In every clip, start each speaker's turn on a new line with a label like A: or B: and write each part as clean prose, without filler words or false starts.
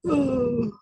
A: Grammarly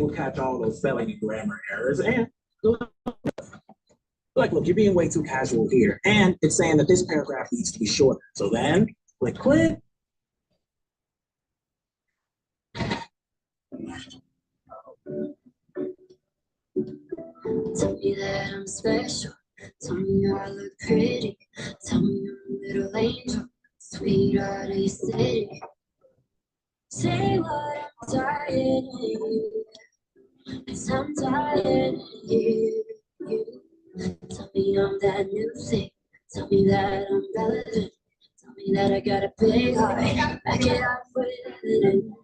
A: will catch all those spelling and grammar errors and like, look, you're being way too casual here. And it's saying that this paragraph needs to be shorter. So then click.
B: Tell me that I'm special. Tell me I look pretty. Tell me I'm a little angel. Sweetheart of your city. Say what I'm tired of you. 'Cause I'm tired of you. Tell me I'm that new thing. Tell me that I'm relevant. Tell me that I got a big heart. Back it up with evidence.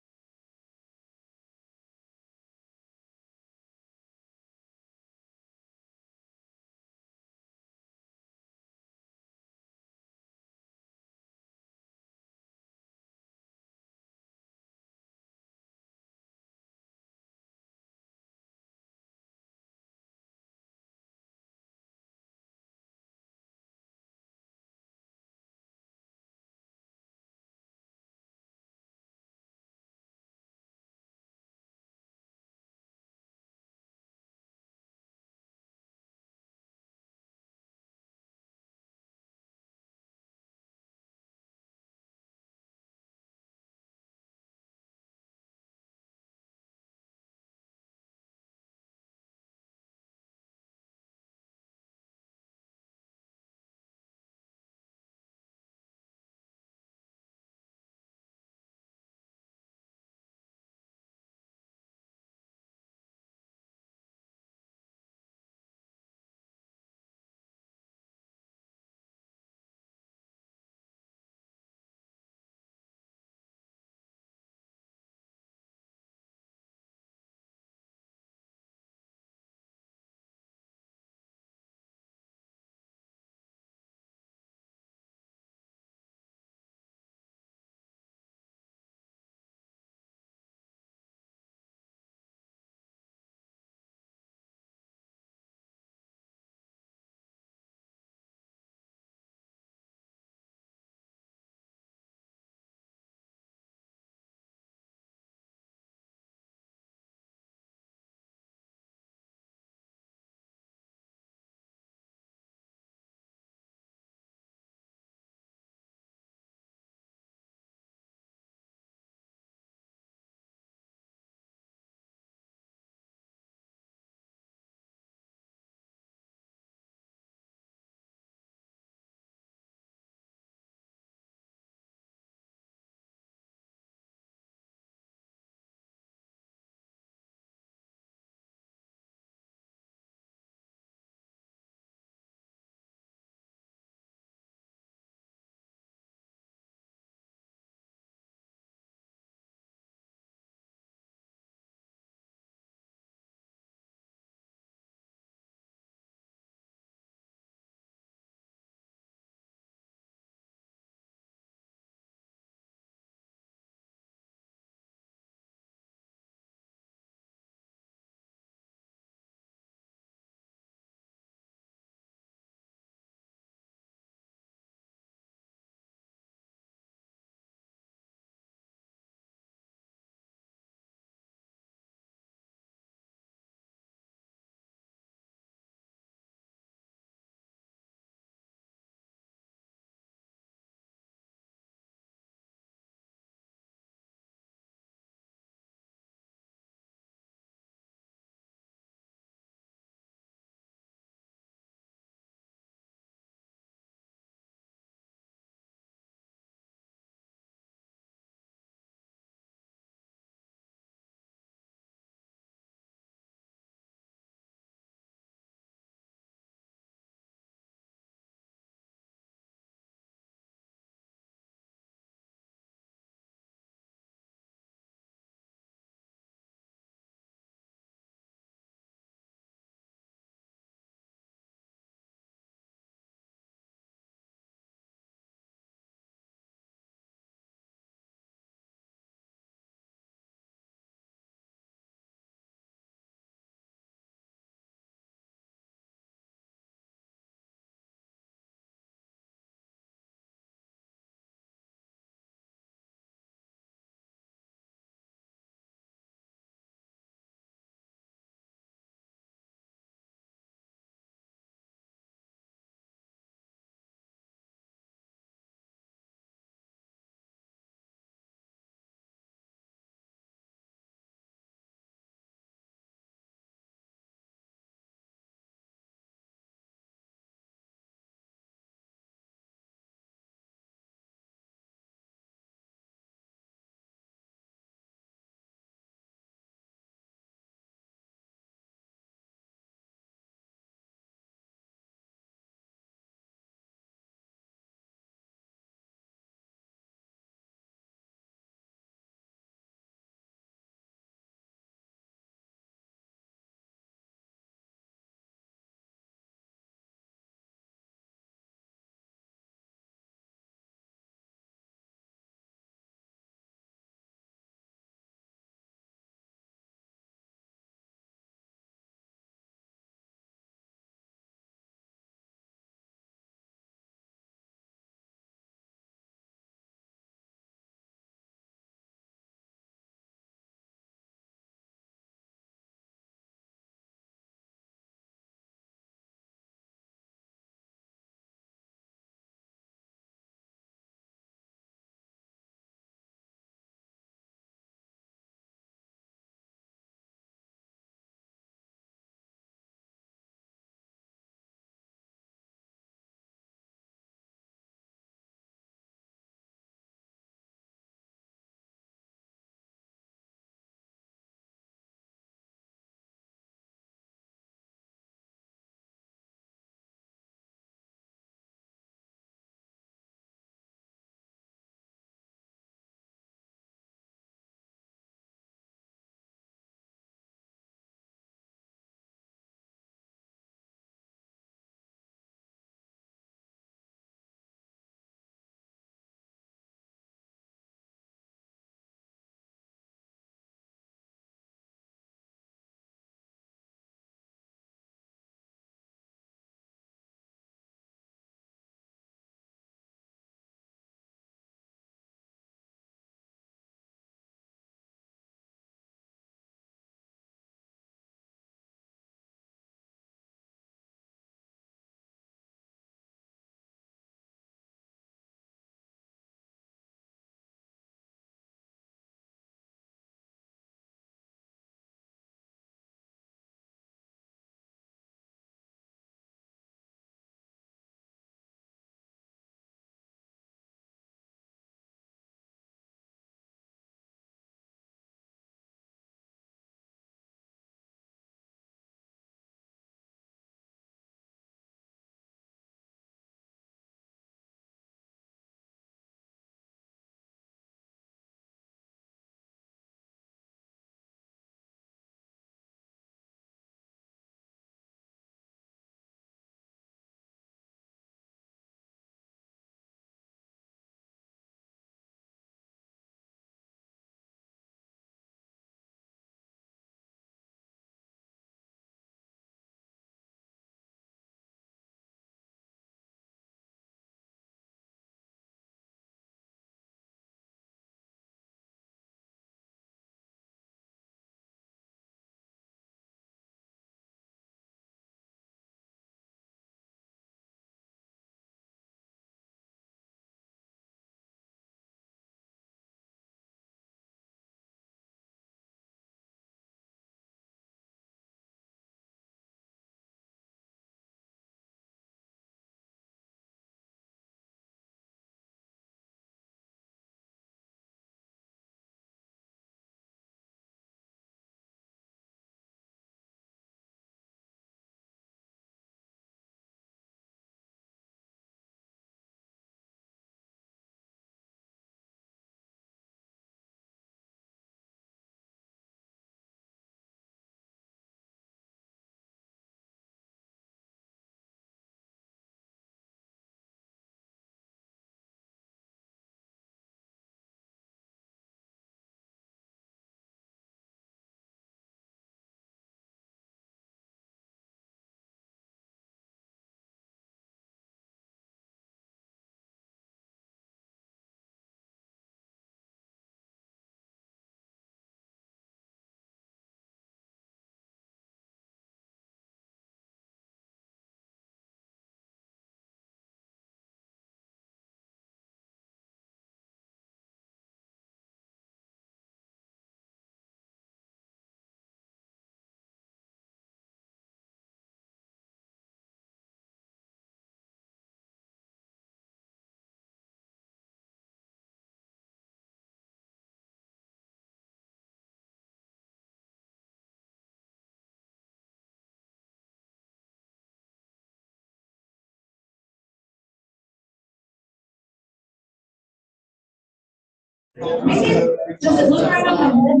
C: Does it look right on my head?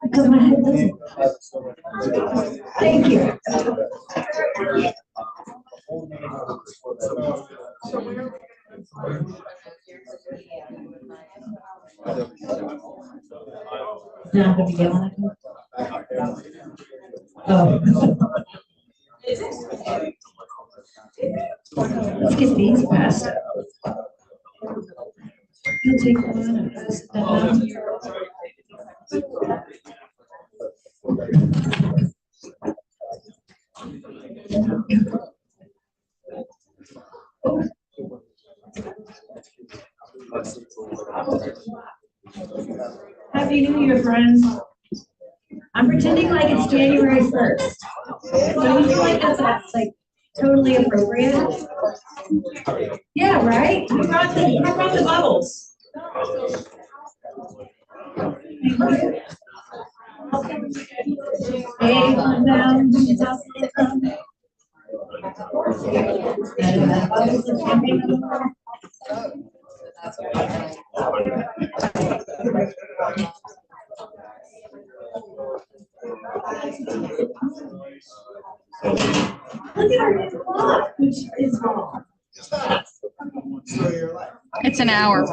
C: Because my head doesn't. Thank you. Not gonna be yelling at me? Oh. Let's get these passed out. You'll take one and pass it down. Happy New Year, friends. I'm pretending like it's January 1st. Don't you feel like that's like totally appropriate? Yeah, right? Who brought the bubbles? Hey, come down. Look at our clock, which is wrong.
D: It's an hour.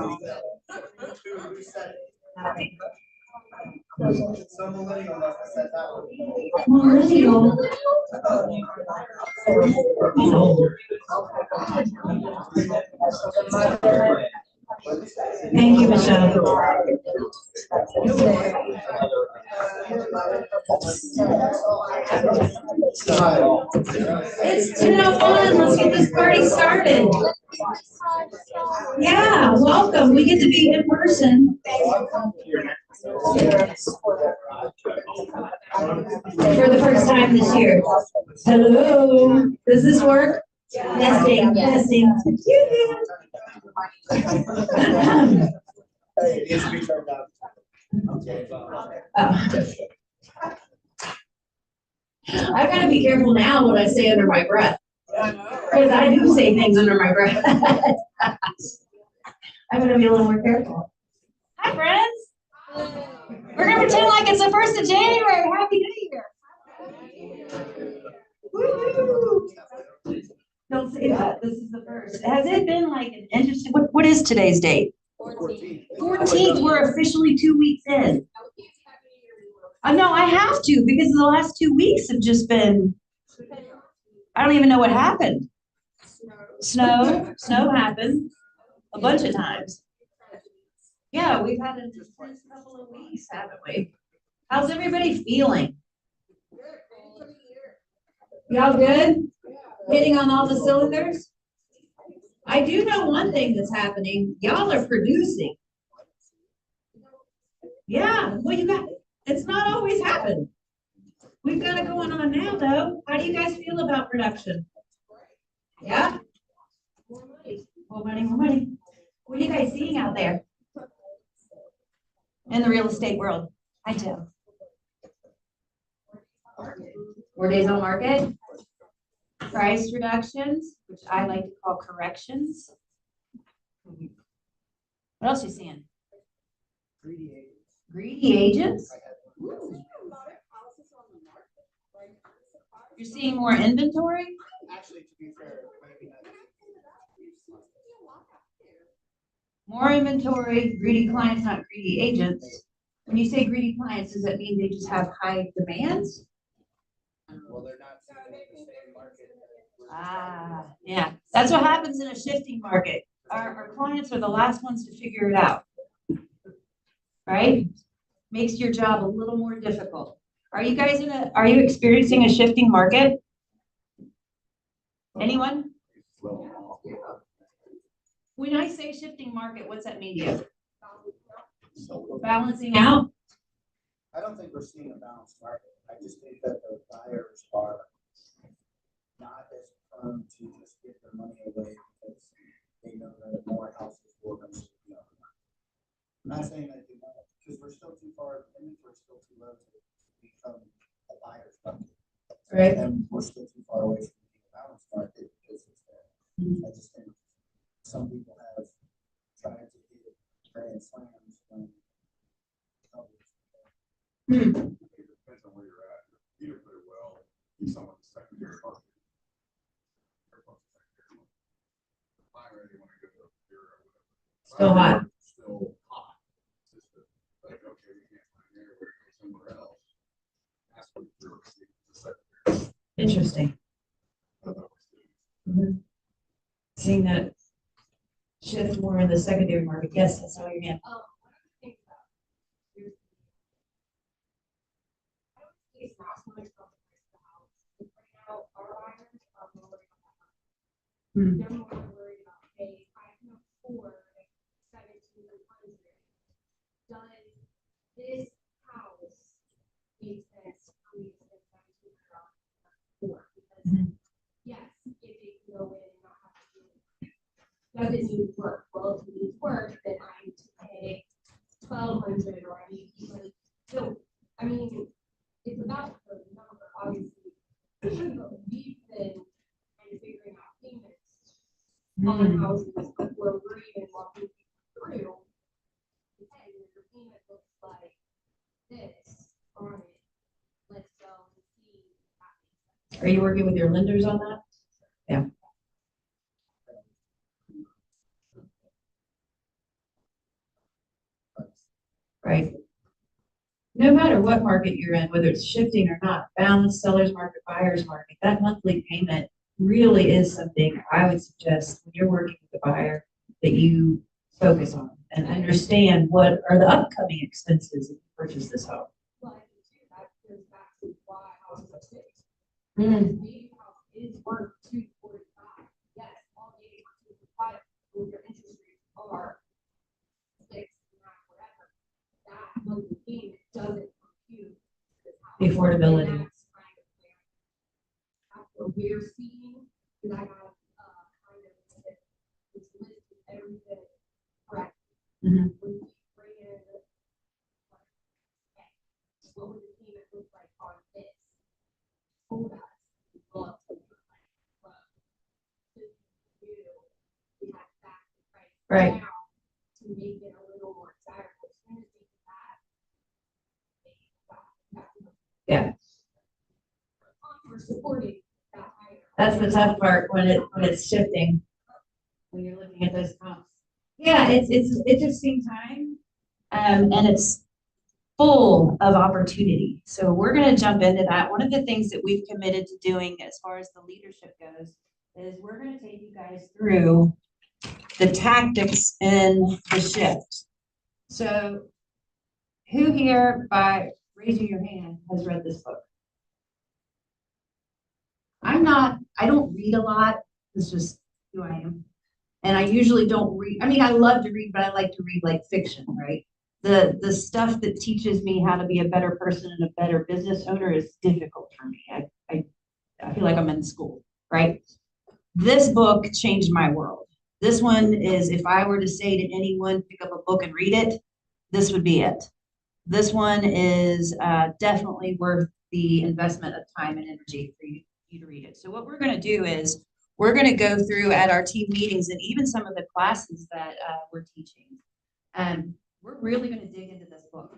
C: Millennial. Thank you, Michelle. It's 10:01. Let's get this party started. Yeah, welcome. We get to be in person. For the first time this year. Hello. Does this work? Testing, testing. I gotta be careful now what I say under my breath. Because I do say things under my breath. I'm gonna be a little more careful. Hi, friends. We're gonna pretend like it's the 1st of January. Happy New Year. Woo! Don't say that. This is the 1st. Has it been like an interesting, what is today's date? 14th. We're officially 2 weeks in. No, I have to because the last 2 weeks have just been, I don't even know what happened. Snow happened a bunch of times. Yeah, we've had a intense couple of weeks, haven't we? How's everybody feeling? Y'all good? Hitting on all the cylinders? I do know one thing that's happening. Y'all are producing. Yeah, well, it's not always happened. We've got it going on now, though. How do you guys feel about production? Yeah? More money, more money. What are you guys seeing out there? In the real estate world? I do. 4 days on market. Price reductions, which I like to call corrections. What else are you seeing? Greedy agents? You're seeing more inventory?
E: Actually, to be fair,
C: more inventory, greedy clients, not greedy agents. When you say greedy clients, does that mean they just have high demands?
E: well, they're not seeing the same market.
C: Ah, yeah. That's what happens in a shifting market. Our clients are the last ones to figure it out. Right? Makes your job a little more difficult. Are you guys are you experiencing a shifting market? Anyone? When I say shifting market, what's that mean to you? Balancing out?
E: I don't think we're seeing a balanced market. I just think that the buyers are not as prone to just give their money away because they know that more houses will eventually be on the market. I'm not saying that they won't, because we're still too far, inventory's still too low to become a buyer's market.
C: Right.
E: And we're still too far away from being a balanced market because it's there. I just think some people have tried to hit grand slams when.
D: It depends on where you're at. Peter put it well, he's someone the secondary market. Primary, you wanna go to beer or whatever.
F: Still hot.
D: Still hot. It's just like, okay, we can't find there, we're gonna go somewhere else. That's what you're seeing, the secondary.
F: Interesting. Seeing that shift more in the secondary market. Yes, I saw your hand.
G: One of the things that here's I don't think it's not so much about the price of the house. Like right now, our buyers are more worried about that. They're more worried about, hey, I can afford 1,700. Does this house make sense for me to spend $1,700 for? Because yes, if it can go in and not have to do it. Does it need work? Well, if it needs work, then I need to pay 1,200 or I need to like, so, I mean, it's about the number, obviously. But we've been kind of figuring out payments on houses before we're even walking through. Hey, your payment looks like this on it. Let's go and see. if that makes sense.
F: Are you working with your lenders on that? Yeah. Right. No matter what market you're in, whether it's shifting or not, balanced seller's market, buyer's market, that monthly payment really is something I would suggest when you're working with the buyer that you focus on and understand what are the upcoming expenses if you purchase this home.
G: Well, I think too, that goes back to why houses are fixed.
F: Mm.
G: Maybe your house is worth 245. Yes, all maybe worth 245, with your interest rates are 6, whatever. That monthly payment doesn't compute. this house.
F: The affordability.
G: And that's what we're seeing, because I have, kind of, this list of everything, correct?
F: Mhm.
G: When we bring in, like, okay, what would the payment look like on this? Told us, well, we had that price.
F: Right.
G: Now, to make it a little more desirable, as soon as we do that,
F: Yeah.
G: we're supporting that higher.
F: That's the tough part when it's shifting. When you're looking at those comps. Yeah, it's interesting time. And it's full of opportunity. So we're gonna jump into that. One of the things that we've committed to doing as far as the leadership goes is we're gonna take you guys through the tactics in the shift. So who here, by raising your hand, has read this book? I don't read a lot. It's just who I am. And I usually don't read, I mean, I love to read, but I like to read like fiction, right? The stuff that teaches me how to be a better person and a better business owner is difficult for me. I feel like I'm in school, right? This book changed my world. This one is, if I were to say to anyone, pick up a book and read it, this would be it. This one is definitely worth the investment of time and energy for you to read it. So what we're going to do is we're going to go through at our team meetings and even some of the classes that we're teaching. We're really going to dig into this book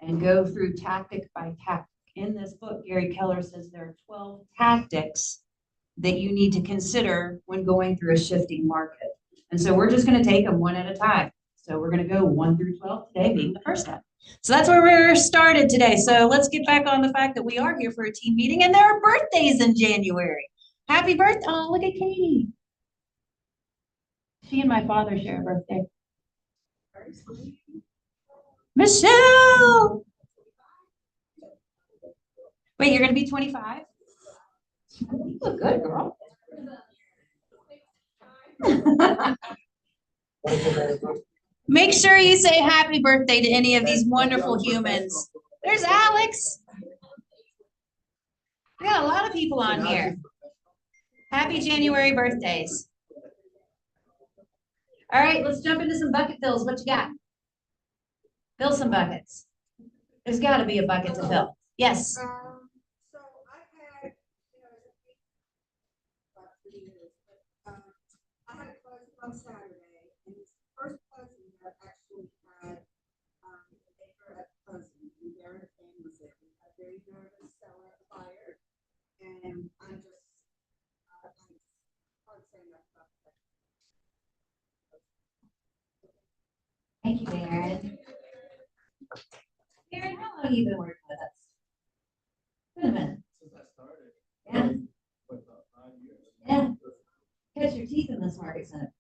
F: and go through tactic by tactic. In this book, Gary Keller says there are 12 tactics that you need to consider when going through a shifting market. And so we're just going to take them one at a time. So we're going to go 1 through 12 today being the first one. So that's where we're started today. So let's get back on the fact that we are here for a team meeting and there are birthdays in January. Happy birthday. Oh, look at Katie. She and my father share a birthday. Michelle. Wait, you're going to be 25? You look good, girl. Make sure you say happy birthday to any of these wonderful humans. There's Alex. We got a lot of people on here. Happy January birthdays. All right, let's jump into some bucket fills. What you got? Fill some buckets. There's got to be a bucket to fill. Yes.
H: So I've had,
G: on Saturday, and his first cousin that actually had, a baker at cousin, and Darren Kane was there. We had a very nervous seller, buyer, and I'm just, hard saying that about that.
F: Thank you, Darren. Darren, how long have you been working with us? Been a minute.
D: Since I started.
F: Yeah.
D: With about 5 years.
F: Yeah. Catch your teeth in this market center.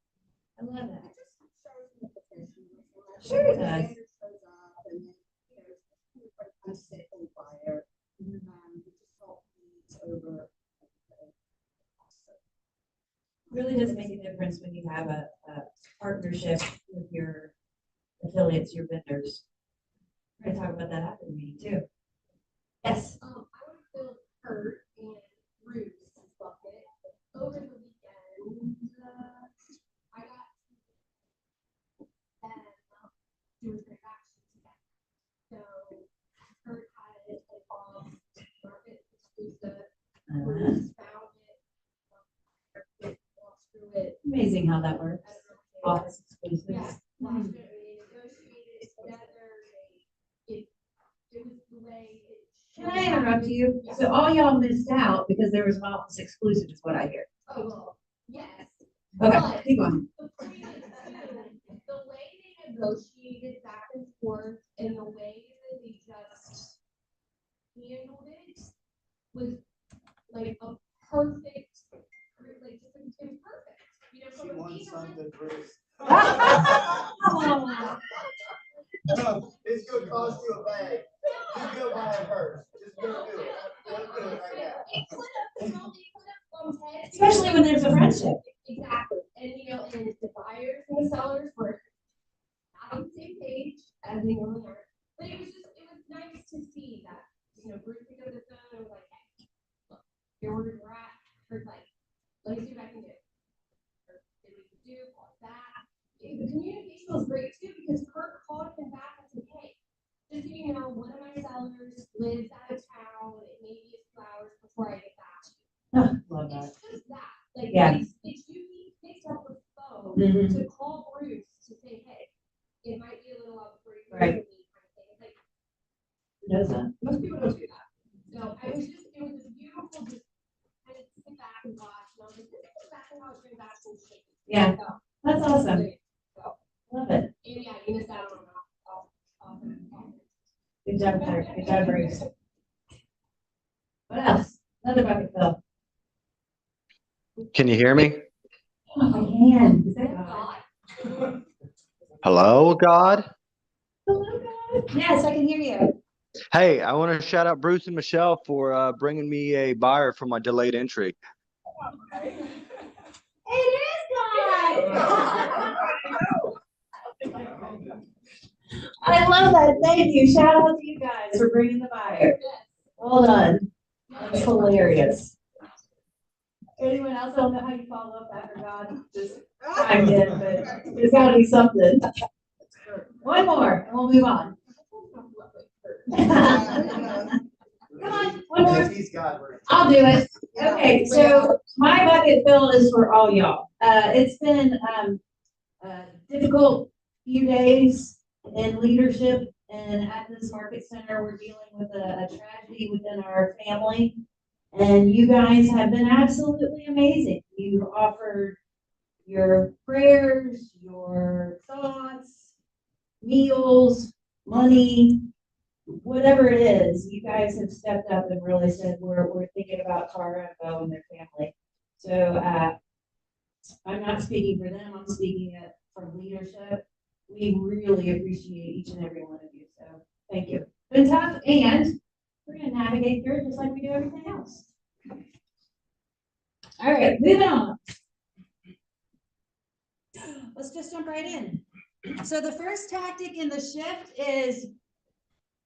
F: I love that.
G: It just shows the professionalism.
F: Sure it does.
G: Standard shows up, and then, I say, oh, buyer, we just solve needs over.
F: Really does make a difference when you have a partnership with your affiliates, your vendors. We're gonna talk about that after the meeting too. Yes.
G: I would fill Kurt and Ruth's bucket over the weekend. I got and doing transactions again. So Kurt had it like off market exclusive. Ruth found it. Walked through it.
F: Amazing how that works.
G: I don't know what they-
F: Office exclusives.
G: Yeah, last year we negotiated it together. It was the way it.
F: Can I interrupt you? So all y'all missed out because there was an office exclusive is what I hear.
G: Oh, well, yes.
F: Okay,
G: But
F: keep going.
G: the point is, too, the way they negotiated back and forth and the way that they just handled it was like a perfect, like just it was perfect. You know,
E: She
G: from a
E: won
G: leader-
E: something, Bruce.
F: Oh,
E: No, it's gonna cost you a bag. You go buy a purse. Just go do it. Go do it right now.
G: It could have, it could have bumped heads.
F: especially when there's a friendship.
G: Exactly, and and the buyers and the sellers were not on the same page as they normally are. But it was nice to see that, Bruce picked up the phone and was like, hey, look, here where we're at, or like, let me see what I can do. Or see what we can do, all that. And the communication was great too, because Kurt called him back and said, hey, just so you know, one of my sellers lives out of town, it may be a few hours before I get back to you.
F: Love that.
G: It's just that, like,
F: Yeah.
G: it's you picked up the phone
F: Mhm.
G: to call Bruce to say, hey, it might be a little while before you.
F: Right.
G: Kind of thing. It's like,
F: Who does that?
G: most people don't do that. So it was a beautiful, just kind of sit back and watch, and I was like, this is exactly how a transaction should be.
F: Yeah.
G: So,
F: That's awesome.
G: So,
F: Love it.
G: and yeah, you missed out on
F: Good job, Claire. Good job, Bruce. What else? Another bucket fill.
H: Can you hear me?
F: Oh, I can. Is that God?
G: God.
H: Hello, God.
F: Hello, God. Yes, I can hear you.
H: Hey, I want to shout out Bruce and Michelle for bringing me a buyer for my delayed entry.
F: It is God. I love that. Thank you. Shout out to you guys for bringing the buyer. Well done. That's hilarious. Anyone else? I don't know how you follow up after God just chimed in, but there's got to be something. One more, and we'll move on. Come on, one more.
E: If he's got it.
F: I'll do it. Okay, so my bucket fill is for all y'all. It's been a difficult few days in leadership, and at this market center, we're dealing with a tragedy within our family. And you guys have been absolutely amazing. You offered your prayers, your thoughts, meals, money, whatever it is, you guys have stepped up and really said, we're thinking about Cara and Bo and their family. So, I'm not speaking for them, I'm speaking from leadership. We really appreciate each and every one of you, so thank you. Been tough, and we're gonna navigate through it just like we do everything else. All right, moving on. Let's just jump right in. So the first tactic in the shift is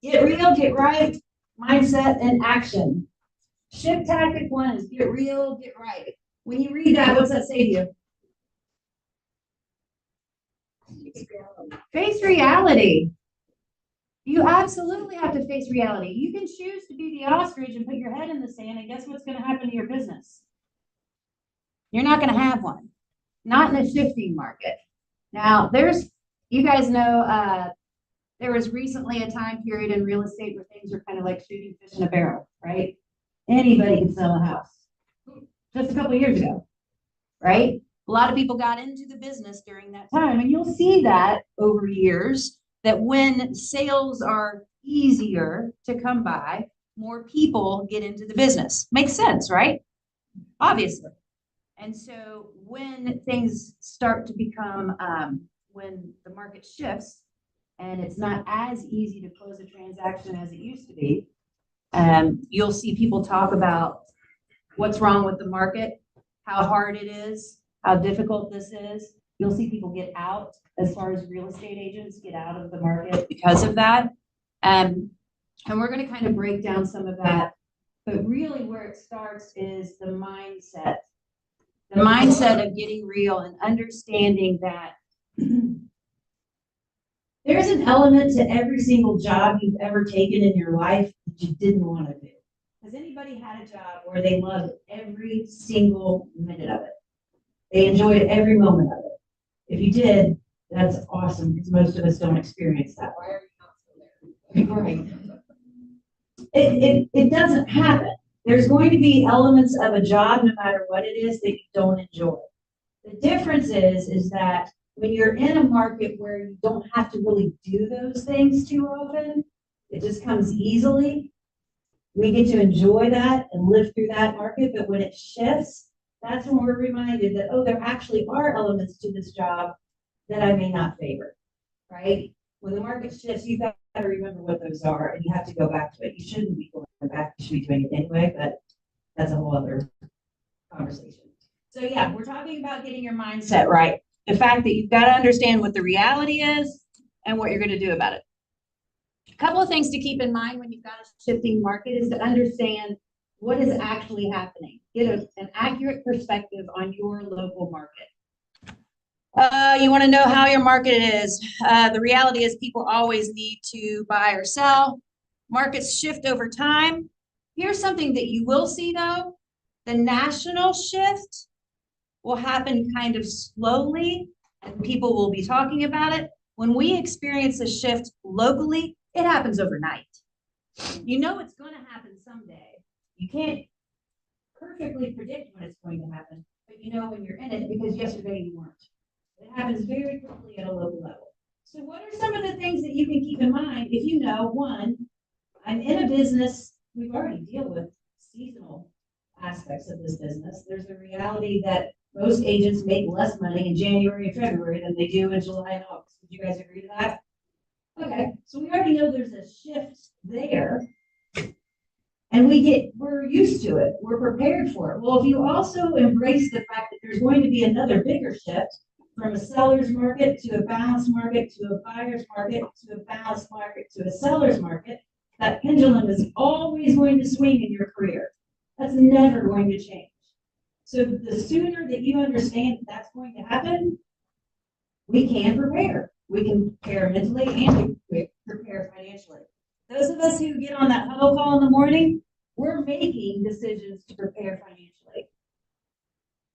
F: get real, get right, mindset, and action. Shift tactic 1 is get real, get right. When you read that, what's that say to you? Face reality. You absolutely have to face reality. You can choose to be the ostrich and put your head in the sand, and guess what's going to happen to your business? You're not going to have one. not in a shifting market. Now, you guys know, there was recently a time period in real estate where things were kind of like shooting fish in a barrel, right? Anybody can sell a house. Just a couple of years ago, right? A lot of people got into the business during that time, and you'll see that over years, that when sales are easier to come by, more people get into the business. Makes sense, right? Obviously. And so when things start to become, when the market shifts and it's not as easy to close a transaction as it used to be, you'll see people talk about what's wrong with the market, how hard it is, how difficult this is. You'll see people get out, as far as real estate agents get out of the market because of that. And we're going to kind of break down some of that. But really where it starts is the mindset. The mindset of getting real and understanding that there's an element to every single job you've ever taken in your life that you didn't want to do. Has anybody had a job where they loved every single minute of it? They enjoyed every moment of it. If you did, that's awesome, because most of us don't experience that.
G: Why are you not still there?
F: Right. It doesn't happen. There's going to be elements of a job, no matter what it is, that you don't enjoy. The difference is that when you're in a market where you don't have to really do those things too often, it just comes easily. We get to enjoy that and live through that market. But when it shifts, that's when we're reminded that, oh, there actually are elements to this job that I may not favor, right? When the market shifts, you've got to remember what those are, and you have to go back to it. You shouldn't be going back. You should be doing it anyway, but that's a whole other conversation. So yeah, we're talking about getting your mindset right. The fact that you've got to understand what the reality is and what you're going to do about it. A couple of things to keep in mind when you've got a shifting market is to understand what is actually happening. Get an accurate perspective on your local market. You want to know how your market is. The reality is people always need to buy or sell. Markets shift over time. Here's something that you will see though. The national shift will happen kind of slowly and people will be talking about it. When we experience a shift locally, it happens overnight. You know it's going to happen someday. You can't perfectly predict when it's going to happen, but you know when you're in it because yesterday you weren't. It happens very quickly at a local level. So what are some of the things that you can keep in mind if you know, one, I'm in a business, we've already dealt with seasonal aspects of this business. There's a reality that most agents make less money in January and February than they do in July and August. Would you guys agree to that? Okay, so we already know there's a shift there. And we're used to it. We're prepared for it. Well, if you also embrace the fact that there's going to be another bigger shift from a seller's market to a balanced market to a buyer's market to a balanced market to a seller's market, that pendulum is always going to swing in your career. That's never going to change. So the sooner that you understand that's going to happen, we can prepare. We can prepare mentally and prepare financially. Those of us who get on that huddle call in the morning, we're making decisions to prepare financially.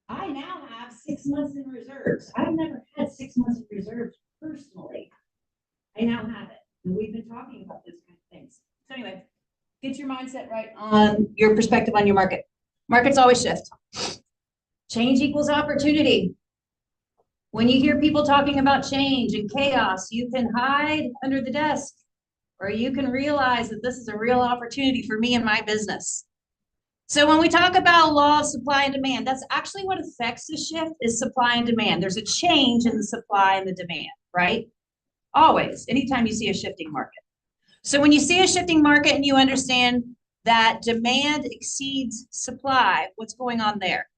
F: I now have 6 months in reserves. I've never had 6 months in reserves personally. I now have it. And we've been talking about those kind of things. So anyway, get your mindset right on your perspective on your market. Markets always shift. Change equals opportunity. When you hear people talking about change and chaos, you can hide under the desk, or you can realize that this is a real opportunity for me and my business. So when we talk about law of supply and demand, that's actually what affects the shift is supply and demand. There's a change in the supply and the demand, right? Always, anytime you see a shifting market. So when you see a shifting market and you understand that demand exceeds supply, what's going on there?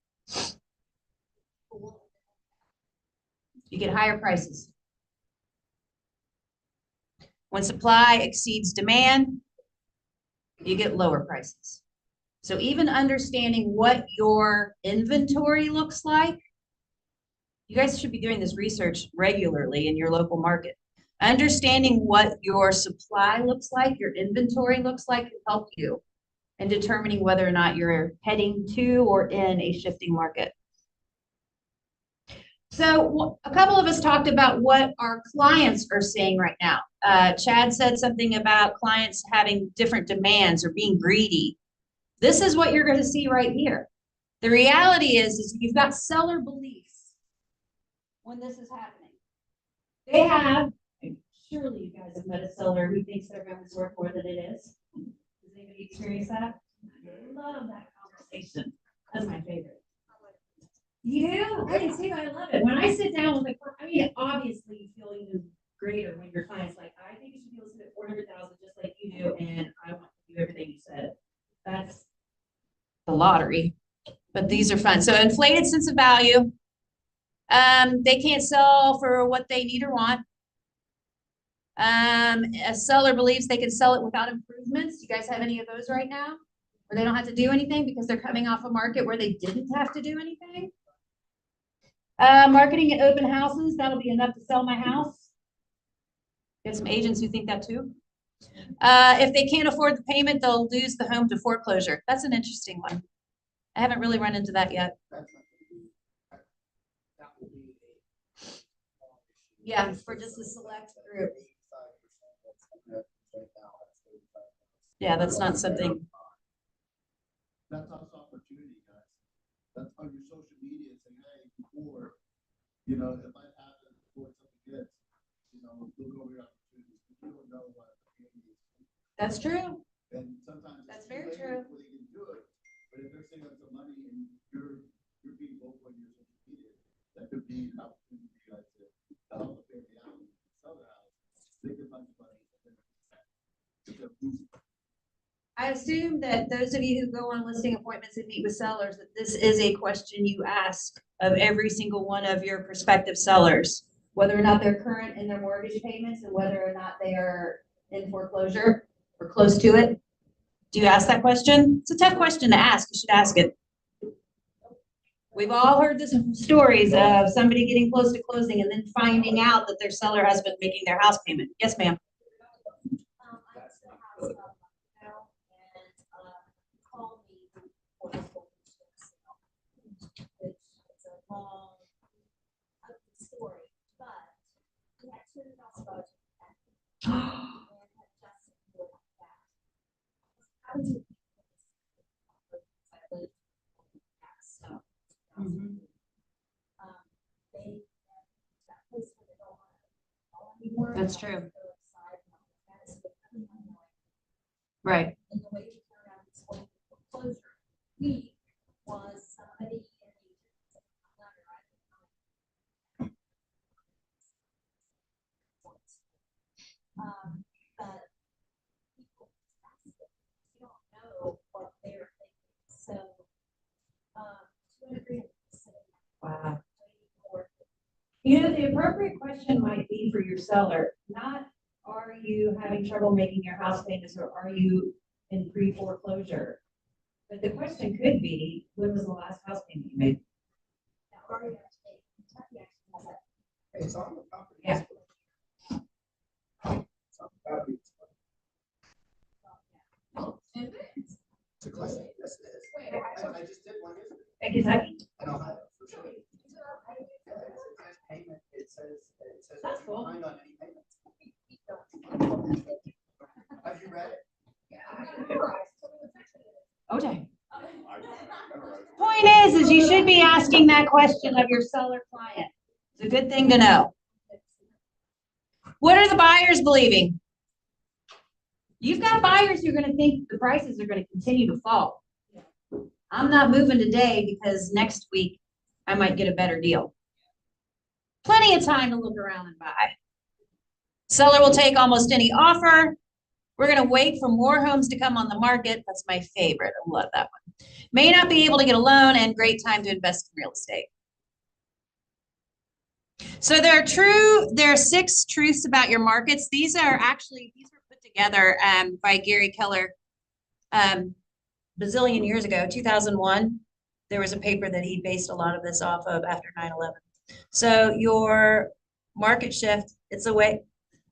F: You get higher prices. When supply exceeds demand, you get lower prices. So even understanding what your inventory looks like, you guys should be doing this research regularly in your local market. Understanding what your supply looks like, your inventory looks like, can help you in determining whether or not you're heading to or in a shifting market. So a couple of us talked about what our clients are saying right now. Chad said something about clients having different demands or being greedy. This is what you're going to see right here. The reality is you've got seller beliefs when this is happening. They have, surely you guys have met a seller who thinks their home is worth more than it is. Does anybody experience that? I love that conversation. That's my favorite. You do? I can see why I love it. When I sit down with a client, I mean, obviously you feel even greater when your client's like, I think you should be listed at 400,000 just like you do, and I want to do everything you said. That's the lottery. But these are fun. So inflated sense of value. They can't sell for what they need or want. A seller believes they can sell it without improvements. Do you guys have any of those right now? Where they don't have to do anything because they're coming off a market where they didn't have to do anything? Marketing at open houses, that'll be enough to sell my house. Get some agents who think that too. If they can't afford the payment, they'll lose the home to foreclosure. That's an interesting one. I haven't really run into that yet. Yeah, for just a select group. Yeah, that's not something.
D: That's also opportunity, guys. That's on your social media saying, hey, before, you know, if I have to afford something good, you know, look over your opportunities. You don't know what opportunity is.
F: That's true.
D: And sometimes
F: That's
D: it's
F: very
D: too
F: true.
D: late before they can do it. But if they're saving up some money and you're being vocal on your social media, that could be an opportunity for you guys to help the family out and sell their house. They can find money and then it's a boost.
F: I assume that those of you who go on listing appointments and meet with sellers, that this is a question you ask of every single one of your prospective sellers, whether or not they're current in their mortgage payments and whether or not they are in foreclosure or close to it. Do you ask that question? It's a tough question to ask. You should ask it. We've all heard the stories of somebody getting close to closing and then finding out that their seller has been making their house payment. Yes, ma'am.
G: Called me for this whole which is a long, ugly story, but he had $200,000 and had just secured that. How would you? I lived so. They that place where they don't want to anymore.
F: That's true.
G: Go inside,
F: Right.
G: and the way to turn around this whole foreclosure week was somebody in the but people you don't know what they're thinking. So 200
F: Wow. You know, the appropriate question might be for your seller, not are you having trouble making your house payments or are you in pre-foreclosure? But the question could be, when was the last house payment you made?
E: It's on the property.
F: Yeah.
E: It's on the property. It's a question. Yes, it is. I just did one yesterday.
F: In Kentucky?
E: In Ohio, for sure. Yeah, it says payment, it says
F: That's cool.
E: behind on any payments. Have you read it?
F: Okay.
D: I memorized.
F: Point is you should be asking that question of your seller client. It's a good thing to know. What are the buyers believing? You've got buyers who are going to think the prices are going to continue to fall. I'm not moving today because next week I might get a better deal. Plenty of time to look around and buy. Seller will take almost any offer. We're going to wait for more homes to come on the market. That's my favorite. I love that one. May not be able to get a loan and great time to invest in real estate. So there are 6 truths about your markets. These were put together by Gary Keller bazillion years ago, 2001. There was a paper that he based a lot of this off of after 9/11. So your market shift, it's a way.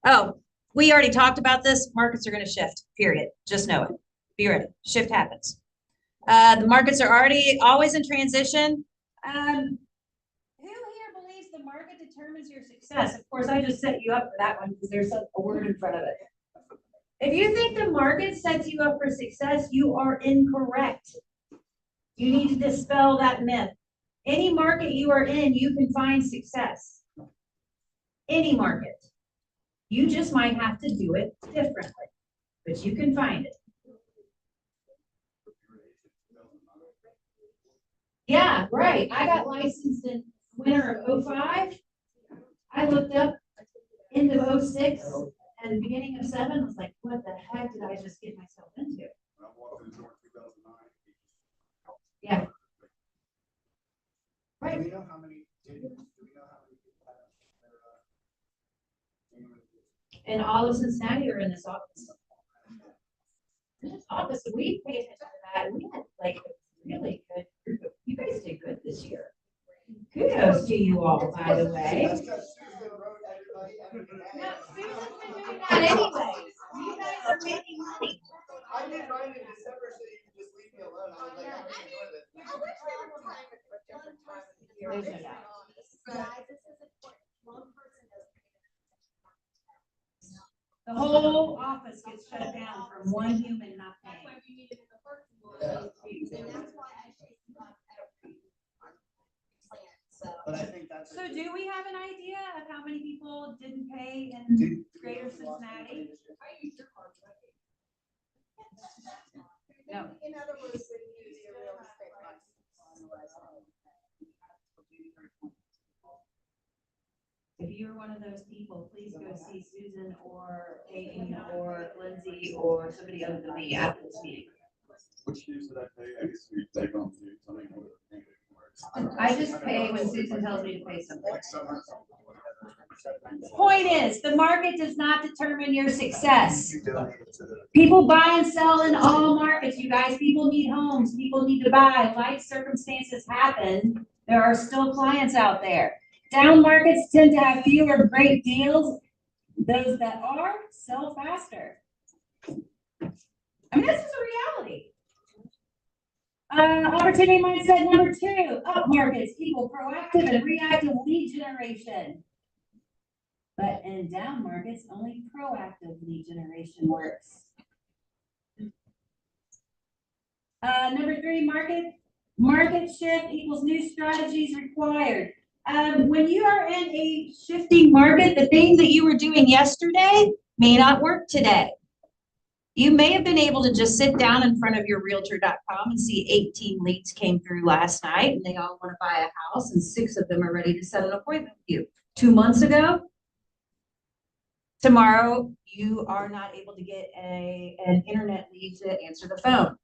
F: Oh, we already talked about this. Markets are going to shift, period. Just know it. Be ready. Shift happens. The markets are always in transition. Who here believes the market determines your success, of course, I just set you up for that one because there's a word in front of it. If you think the market sets you up for success, you are incorrect. You need to dispel that myth. Any market you are in, you can find success. Any market. You just might have to do it differently, but you can find it. Yeah, right. I got licensed in winter of '05. I looked up into '06 and the beginning of '07 was like, what the heck did I just get myself into?
D: When I walked in the door in 2009.
F: Yeah.
E: Do
F: Right.
E: we know how many people have their,
F: And all of Cincinnati are in this office. In this office, we pay attention to that. We had like a really good group of, you guys did good this year. Kudos to you all, by the way.
E: That's because Susan wrote everybody.
F: No, Susan's been doing that anyway. You guys are making money.
E: I did mine in December so you could just leave me alone. I was like, I'm gonna enjoy this.
F: There's no doubt. The whole office gets shut down from one human not paying.
E: But I think that's.
F: So do we have an idea of how many people didn't pay in Greater Cincinnati? No.
I: In other words, when you do your real estate license.
F: If you're one of those people, please go see Susan or Peyton or Lindsay or somebody other than me after this meeting.
D: Which use did I pay? I guess we take on to something.
F: I just pay when Susan tells me to pay something.
D: Like summer.
F: Point is, the market does not determine your success. People buy and sell in all markets, you guys. People need homes, people need to buy. Life circumstances happen. There are still clients out there. Down markets tend to have fewer great deals. Those that are, sell faster. I mean, this is a reality. Opportunity mindset number 2, up markets equal proactive and reactive lead generation. But in down markets, only proactive lead generation works. Number 3, market shift equals new strategies required. When you are in a shifting market, the thing that you were doing yesterday may not work today. You may have been able to just sit down in front of your realtor.com and see 18 leads came through last night and they all want to buy a house and 6 of them are ready to set an appointment with you. 2 months ago, tomorrow, you are not able to get an internet lead to answer the phone.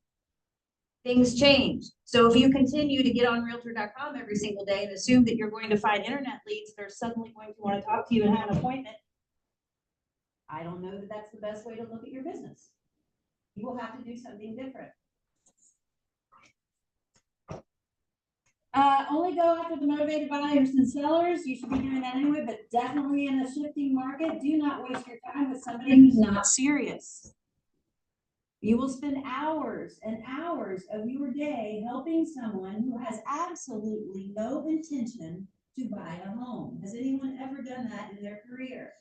F: Things change. So if you continue to get on realtor.com every single day and assume that you're going to find internet leads, they're suddenly going to want to talk to you and have an appointment. I don't know that that's the best way to look at your business. You will have to do something different. Only go after the motivated buyers and sellers. You should be doing that anyway, but definitely in a shifting market, do not waste your time with somebody who's not serious. You will spend hours and hours of your day helping someone who has absolutely no intention to buy a home. Has anyone ever done that in their career?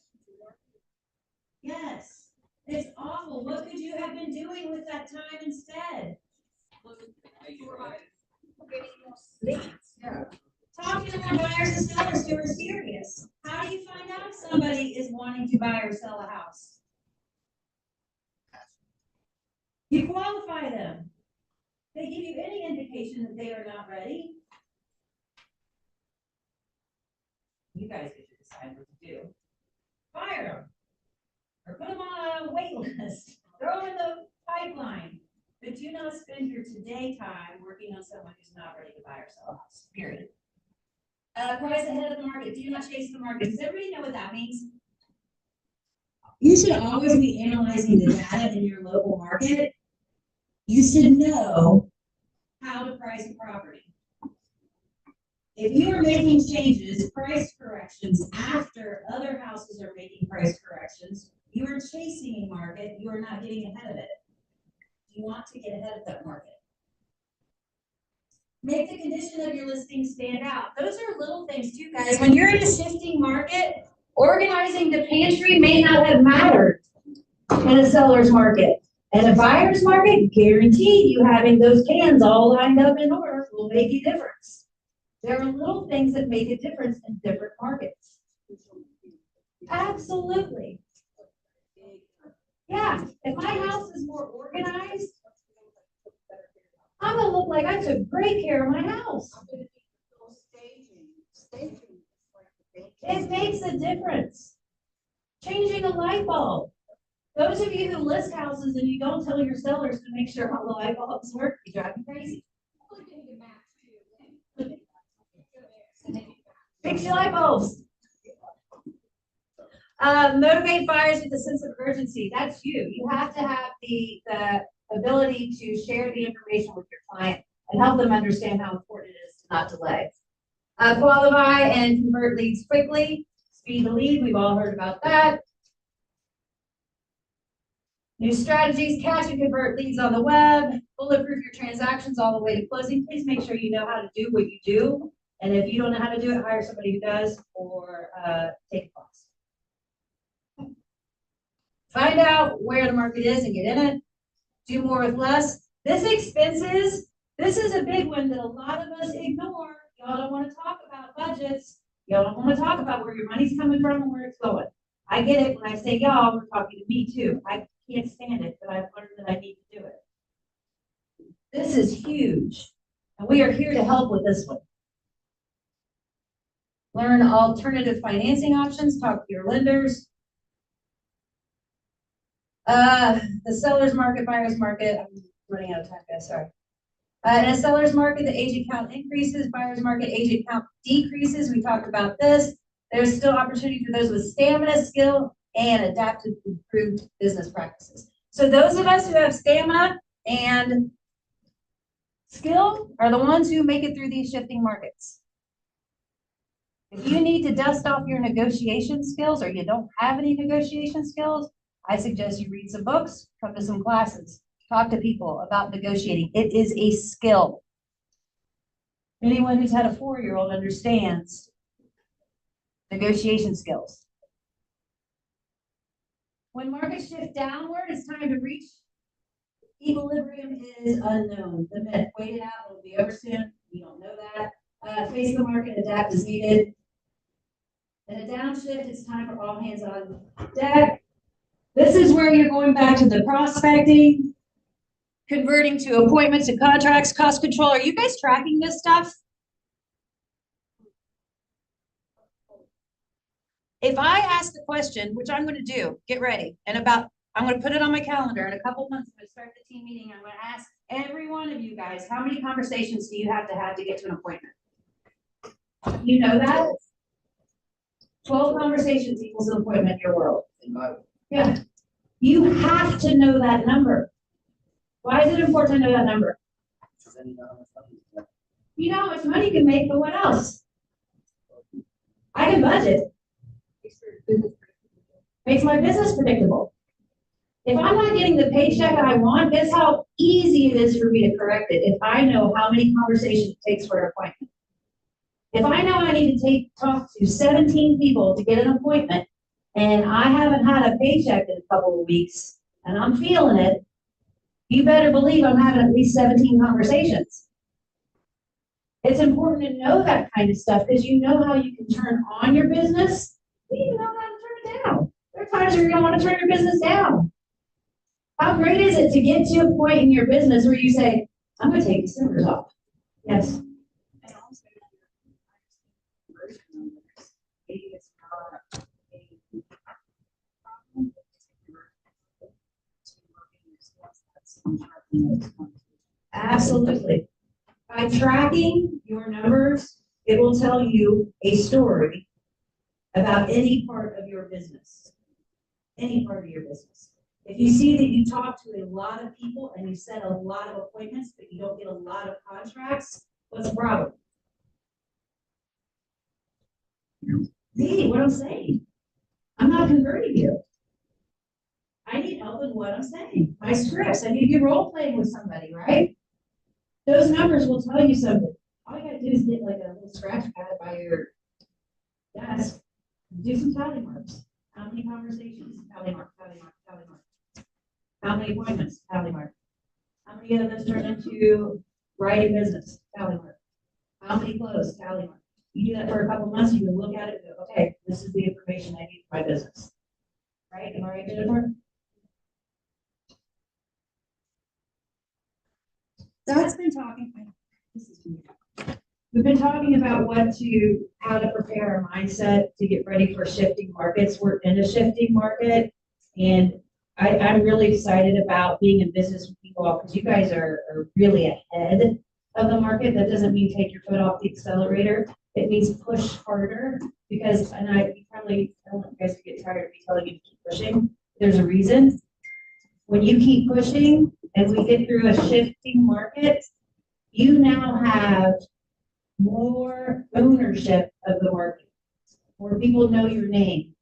F: Yes. It's awful. What could you have been doing with that time instead? Talking to more buyers and sellers who are serious. How do you find out if somebody is wanting to buy or sell a house? You qualify them. They give you any indication that they are not ready. You guys get to decide what to do. Fire them. Or put them on a wait list. Throw them in the pipeline. But do not spend your today time working on someone who's not ready to buy or sell a house, period. Price ahead of the market. Do not chase the market. Does everybody know what that means? You should always be analyzing the data in your local market. You should know how to price a property. If you are making changes, price corrections, after other houses are making price corrections, you are chasing a market, you are not getting ahead of it. You want to get ahead of that market.
C: Make the condition of your listing stand out. Those are little things too, guys. When you're in a shifting market, organizing the pantry may not have mattered in a seller's market. In a buyer's market, guaranteed you having those cans all lined up in order will make a difference. There are little things that make a difference in different markets. Absolutely. Yeah, if my house is more organized, I'm gonna look like I took great care of my house. It makes a difference. Changing a light bulb. Those of you who list houses and you don't tell your sellers to make sure how the light bulbs work, you drive me crazy. Fix your light bulbs. Motivate buyers with a sense of urgency. That's you. You have to have the ability to share the information with your client and help them understand how important it is to not delay. Qualify and convert leads quickly. Speed the lead. We've all heard about that. New strategies, catch and convert leads on the web, bulletproof your transactions all the way to closing. Please make sure you know how to do what you do. And if you don't know how to do it, hire somebody who does or take a class. Find out where the market is and get in it. Do more with less. This is a big one that a lot of us ignore. Y'all don't want to talk about budgets. Y'all don't want to talk about where your money's coming from and where it's going. I get it when I say y'all, we're talking to me too. I can't stand it, but I've learned that I need to do it. This is huge, and we are here to help with this one. Learn alternative financing options, talk to your lenders. The seller's market, buyer's market, I'm running out of time, guys, sorry. In a seller's market, the agent count increases, buyer's market, agent count decreases. We talked about this. There's still opportunity for those with stamina, skill, and adaptive improved business practices. So those of us who have stamina and skill are the ones who make it through these shifting markets. If you need to dust off your negotiation skills or you don't have any negotiation skills, I suggest you read some books, come to some classes, talk to people about negotiating. It is a skill. Anyone who's had a 4-year-old understands negotiation skills. When markets shift downward, it's time to reach equilibrium is unknown. The minute, wait it out, it'll be over soon. You don't know that. Face the market, adapt as needed. In a downshift, it's time for all hands on deck. This is where you're going back to the prospecting, converting to appointments and contracts, cost control. Are you guys tracking this stuff? If I ask the question, which I'm going to do, get ready, and I'm going to put it on my calendar in a couple of months, I'm going to start the team meeting. I'm going to ask every one of you guys, how many conversations do you have to get to an appointment? You know that? 12 conversations equals an appointment in your world. Yeah. You have to know that number. Why is it important to know that number? You know how much money you can make, but what else? I can budget. Makes my business predictable. If I'm not getting the paycheck I want, guess how easy it is for me to correct it if I know how many conversations it takes for an appointment. If I know I need to talk to 17 people to get an appointment and I haven't had a paycheck in a couple of weeks and I'm feeling it, you better believe I'm having at least 17 conversations. It's important to know that kind of stuff because you know how you can turn on your business. You know how to turn it down. There are times where you're going to want to turn your business down. How great is it to get to a point in your business where you say, I'm going to take December's off? Yes. Absolutely. By tracking your numbers, it will tell you a story about any part of your business. Any part of your business. If you see that you talk to a lot of people and you set a lot of appointments, but you don't get a lot of contracts, what's the problem? See what I'm saying? I'm not converting you. I need help with what I'm saying. My scripts, I need you role playing with somebody, right?
F: those numbers will tell you something. All you gotta do is get like a little scratch pad by your desk, do some tally marks. How many conversations? Tally mark, tally mark, tally mark. How many appointments? Tally mark. How many of those turn into writing business? Tally mark. How many closed? Tally mark. You do that for a couple of months, you can look at it and go, okay, this is the information I need for my business. Right? Am I right, Jennifer? Zach's been talking. This is weird. We've been talking about how to prepare our mindset to get ready for shifting markets. We're in a shifting market, and I'm really excited about being in business with you all because you guys are really ahead of the market. That doesn't mean take your foot off the accelerator. It means push harder because, and you probably don't want you guys to get tired of me telling you to keep pushing. There's a reason. When you keep pushing and we get through a shifting market, you now have more ownership of the market, more people know your name.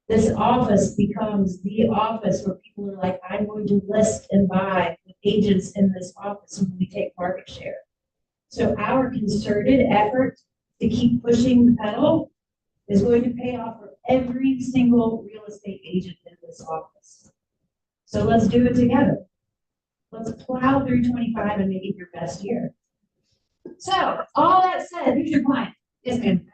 F: This office becomes the office where people are like, I'm going to list and buy with agents in this office when we take market share. So our concerted effort to keep pushing the pedal is going to pay off for every single real estate agent in this office. So let's do it together. Let's plow through 25 and make it your best year. So, all that said, who's your client? Yes, ma'am.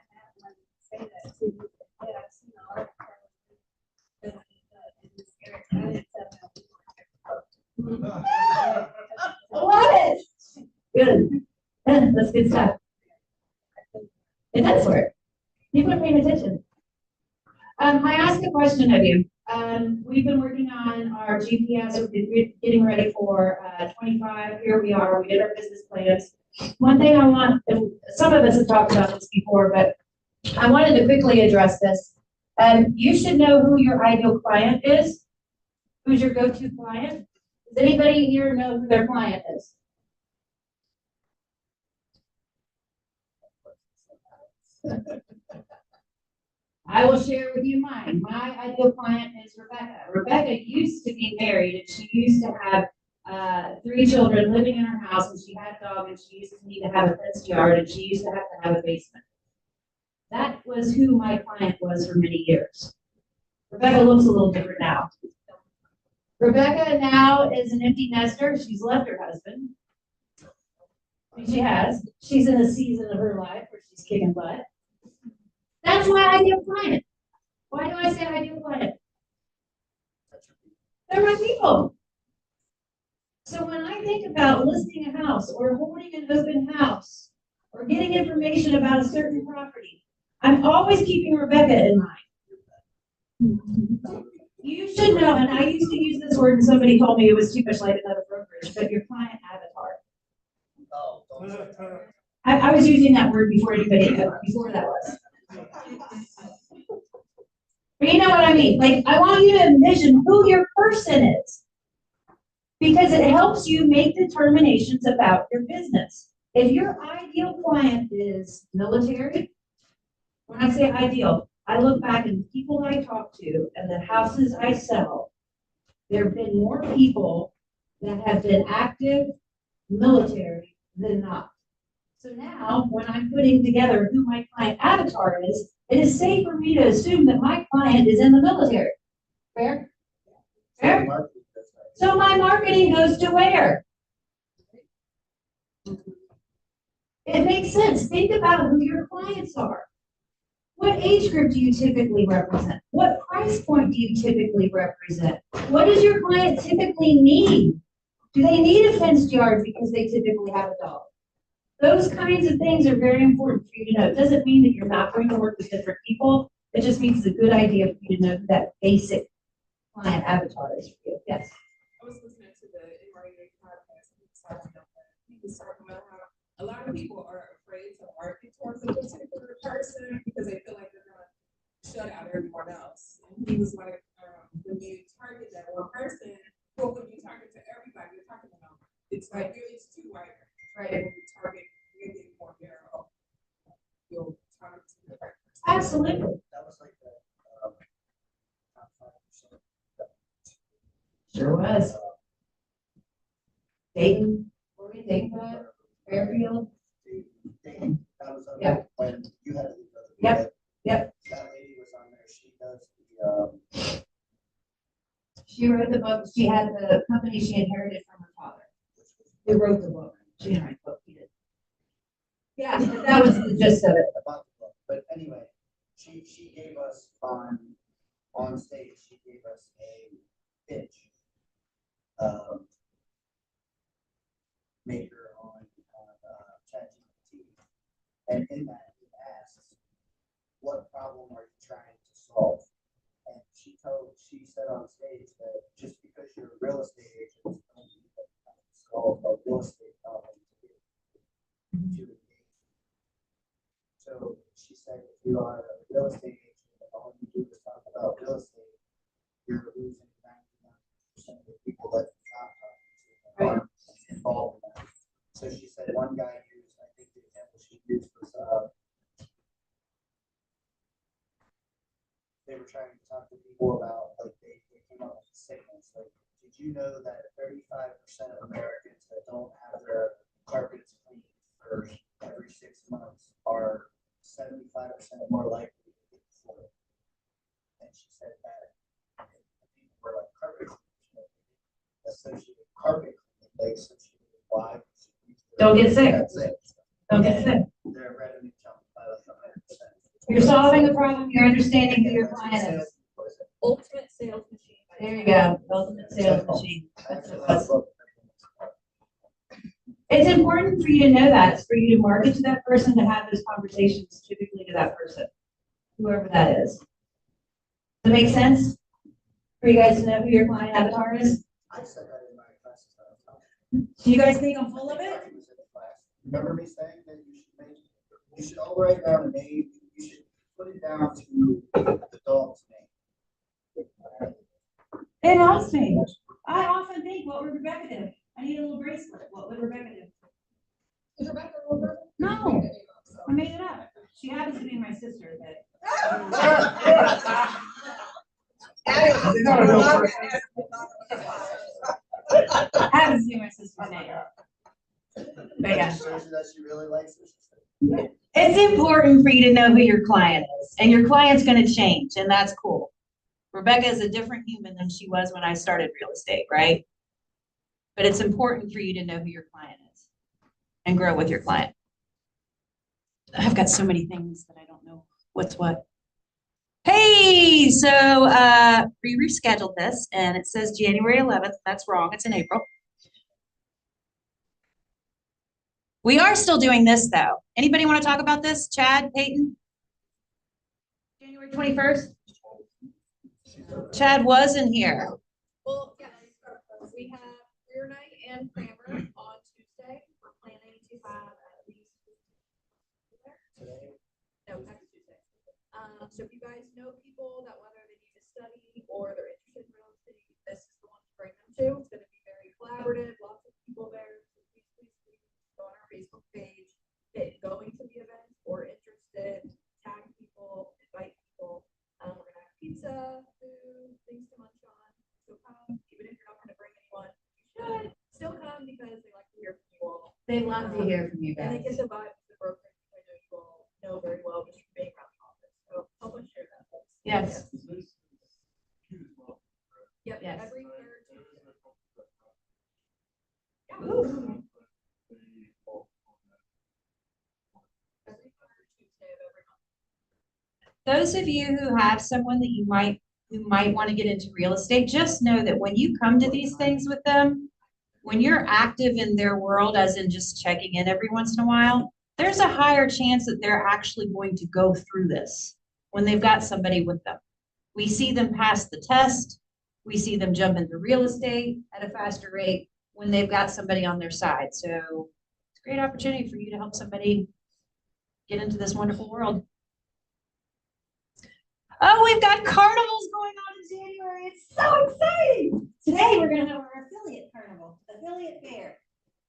F: Love it. Good. That's good stuff. It does work. People are paying attention. I asked a question of you. We've been working on our GPS. We've been getting ready for 25. Here we are. We did our business plans. One thing I want, and some of us have talked about this before, but I wanted to quickly address this. You should know who your ideal client is. Who's your go-to client? Does anybody here know who their client is? I will share with you mine. My ideal client is Rebecca. Rebecca used to be married and she used to have 3 children living in her house, and she had a dog, and she used to need to have a fenced yard, and she used to have a basement. That was who my client was for many years. Rebecca looks a little different now. Rebecca now is an empty nester. She's left her husband. She has. She's in a season of her life where she's kicking butt. That's my ideal client. Why do I say ideal client? They're my people. So when I think about listing a house or holding an open house or getting information about a certain property, I'm always keeping Rebecca in mind. You should know, and I used to use this word and somebody told me it was too much like another brokerage, but your client avatar. I was using that word before before that was. But you know what I mean? Like, I want you to envision who your person is, because it helps you make determinations about your business. If your ideal client is military, when I say ideal, I look back and the people I talk to and the houses I sell, there have been more people that have been active military than not. So now, when I'm putting together who my client avatar is, it is safe for me to assume that my client is in the military. Fair? Fair? So my marketing goes to where? It makes sense. Think about who your clients are. What age group do you typically represent? What price point do you typically represent? What does your client typically need? Do they need a fenced yard because they typically have a dog? Those kinds of things are very important for you to know. It doesn't mean that you're not going to work with different people. It just means it's a good idea for you to know who that basic client avatar is for you. Yes.
J: I was listening to the MREA podcast, and he was talking about how a lot of people are afraid to market towards a particular person because they feel like they're going to shut out everyone else. And he was like, when you target that one person, well, when you target to everybody, you're talking about it's like it's too wide. Right. When you target maybe more narrow, you'll target to the right person.
F: Absolutely.
E: That was like the top 5%.
F: Sure was. Dayton, we taking that? Fairfield?
E: That was
F: Yep.
E: when you had.
F: Yep, yep.
E: That lady was on there, she does the,
F: She wrote the book, she had the company she inherited from her father. Who wrote the book? She didn't write the book, he did. Yeah, but that was the gist of it.
E: about the book, but anyway, she gave us on stage, she gave us a pitch. Maker on ChatGPT, and in that it asks, what problem are you trying to solve? And she said on stage that just because you're a real estate agent, doesn't mean that you have to solve a real estate problem to engage. So she said, if you are a real estate agent and all you do is talk about real estate, you're losing 99% of the people that you're not talking to are involved in that. So she said one guy used, I think the example she used was, they were trying to talk to people about, like, they came up with sickness. Like, did you know that 35% of Americans that don't have their carpets cleaned for every 6 months are 75% more likely to get the flu? And she said that people were like carpet cleaners, associated carpet cleaning, they associated why.
F: Don't get sick.
E: That's it.
F: Don't get sick.
E: Their revenue jumped by like 100%.
F: You're solving a problem, you're understanding who your client is.
J: Ultimate sales machine.
F: There you go, ultimate sales machine. That's what it was. It's important for you to know that, it's for you to market to that person, to have those conversations typically to that person, whoever that is. Does that make sense? For you guys to know who your client avatar is?
E: I said that in my classes.
F: Do you guys think I'm full of it?
E: Remember me saying that you should all write down a name, you should put it down to the dog's name.
F: It helps me. I often think, what would Rebecca do? I need a little bracelet. What would Rebecca do?
J: Is Rebecca a little person?
F: No, I made it up. She happens to be my sister, but. Happens to be my sister's name. But yeah.
E: Shows you that she really likes her sister.
F: It's important for you to know who your client is, and your client's gonna change, and that's cool. Rebecca is a different human than she was when I started real estate, right? But it's important for you to know who your client is and grow with your client. I've got so many things that I don't know what's what. Hey, so we rescheduled this and it says January 11th. That's wrong. It's in April. We are still doing this though. Anybody want to talk about this? Chad, Peyton? January 21st? Chad was in here.
G: Well, yes, we have Rear Night and Kramer on Tuesday. We're planning to have at least. No, next Tuesday. So if you guys know people that whether they need to study or they're interested in real estate, this is the one to bring them to. It's gonna be very collaborative, lots of people there. So please go on our Facebook page, hit going to the event or interested, tag people, invite people. We're gonna have pizza, food, things to munch on. So come, even if you're not gonna bring anyone, you should still come because they like to hear from you all.
F: They love to hear from you
G: And they
F: guys.
G: get the vibe of the brokerage, which I know you all know very well just from being around the office. So help us share that.
F: Yes.
G: Yep,
F: Yes.
G: every third Tuesday. Yeah. Every third Tuesday of every month.
F: Those of you who have someone that you might want to get into real estate, just know that when you come to these things with them, when you're active in their world, as in just checking in every once in a while, there's a higher chance that they're actually going to go through this when they've got somebody with them. We see them pass the test. We see them jump into real estate at a faster rate when they've got somebody on their side. So it's a great opportunity for you to help somebody get into this wonderful world. Oh, we've got carnivals going on in January. It's so exciting. Today, we're going to have our affiliate carnival, affiliate fair.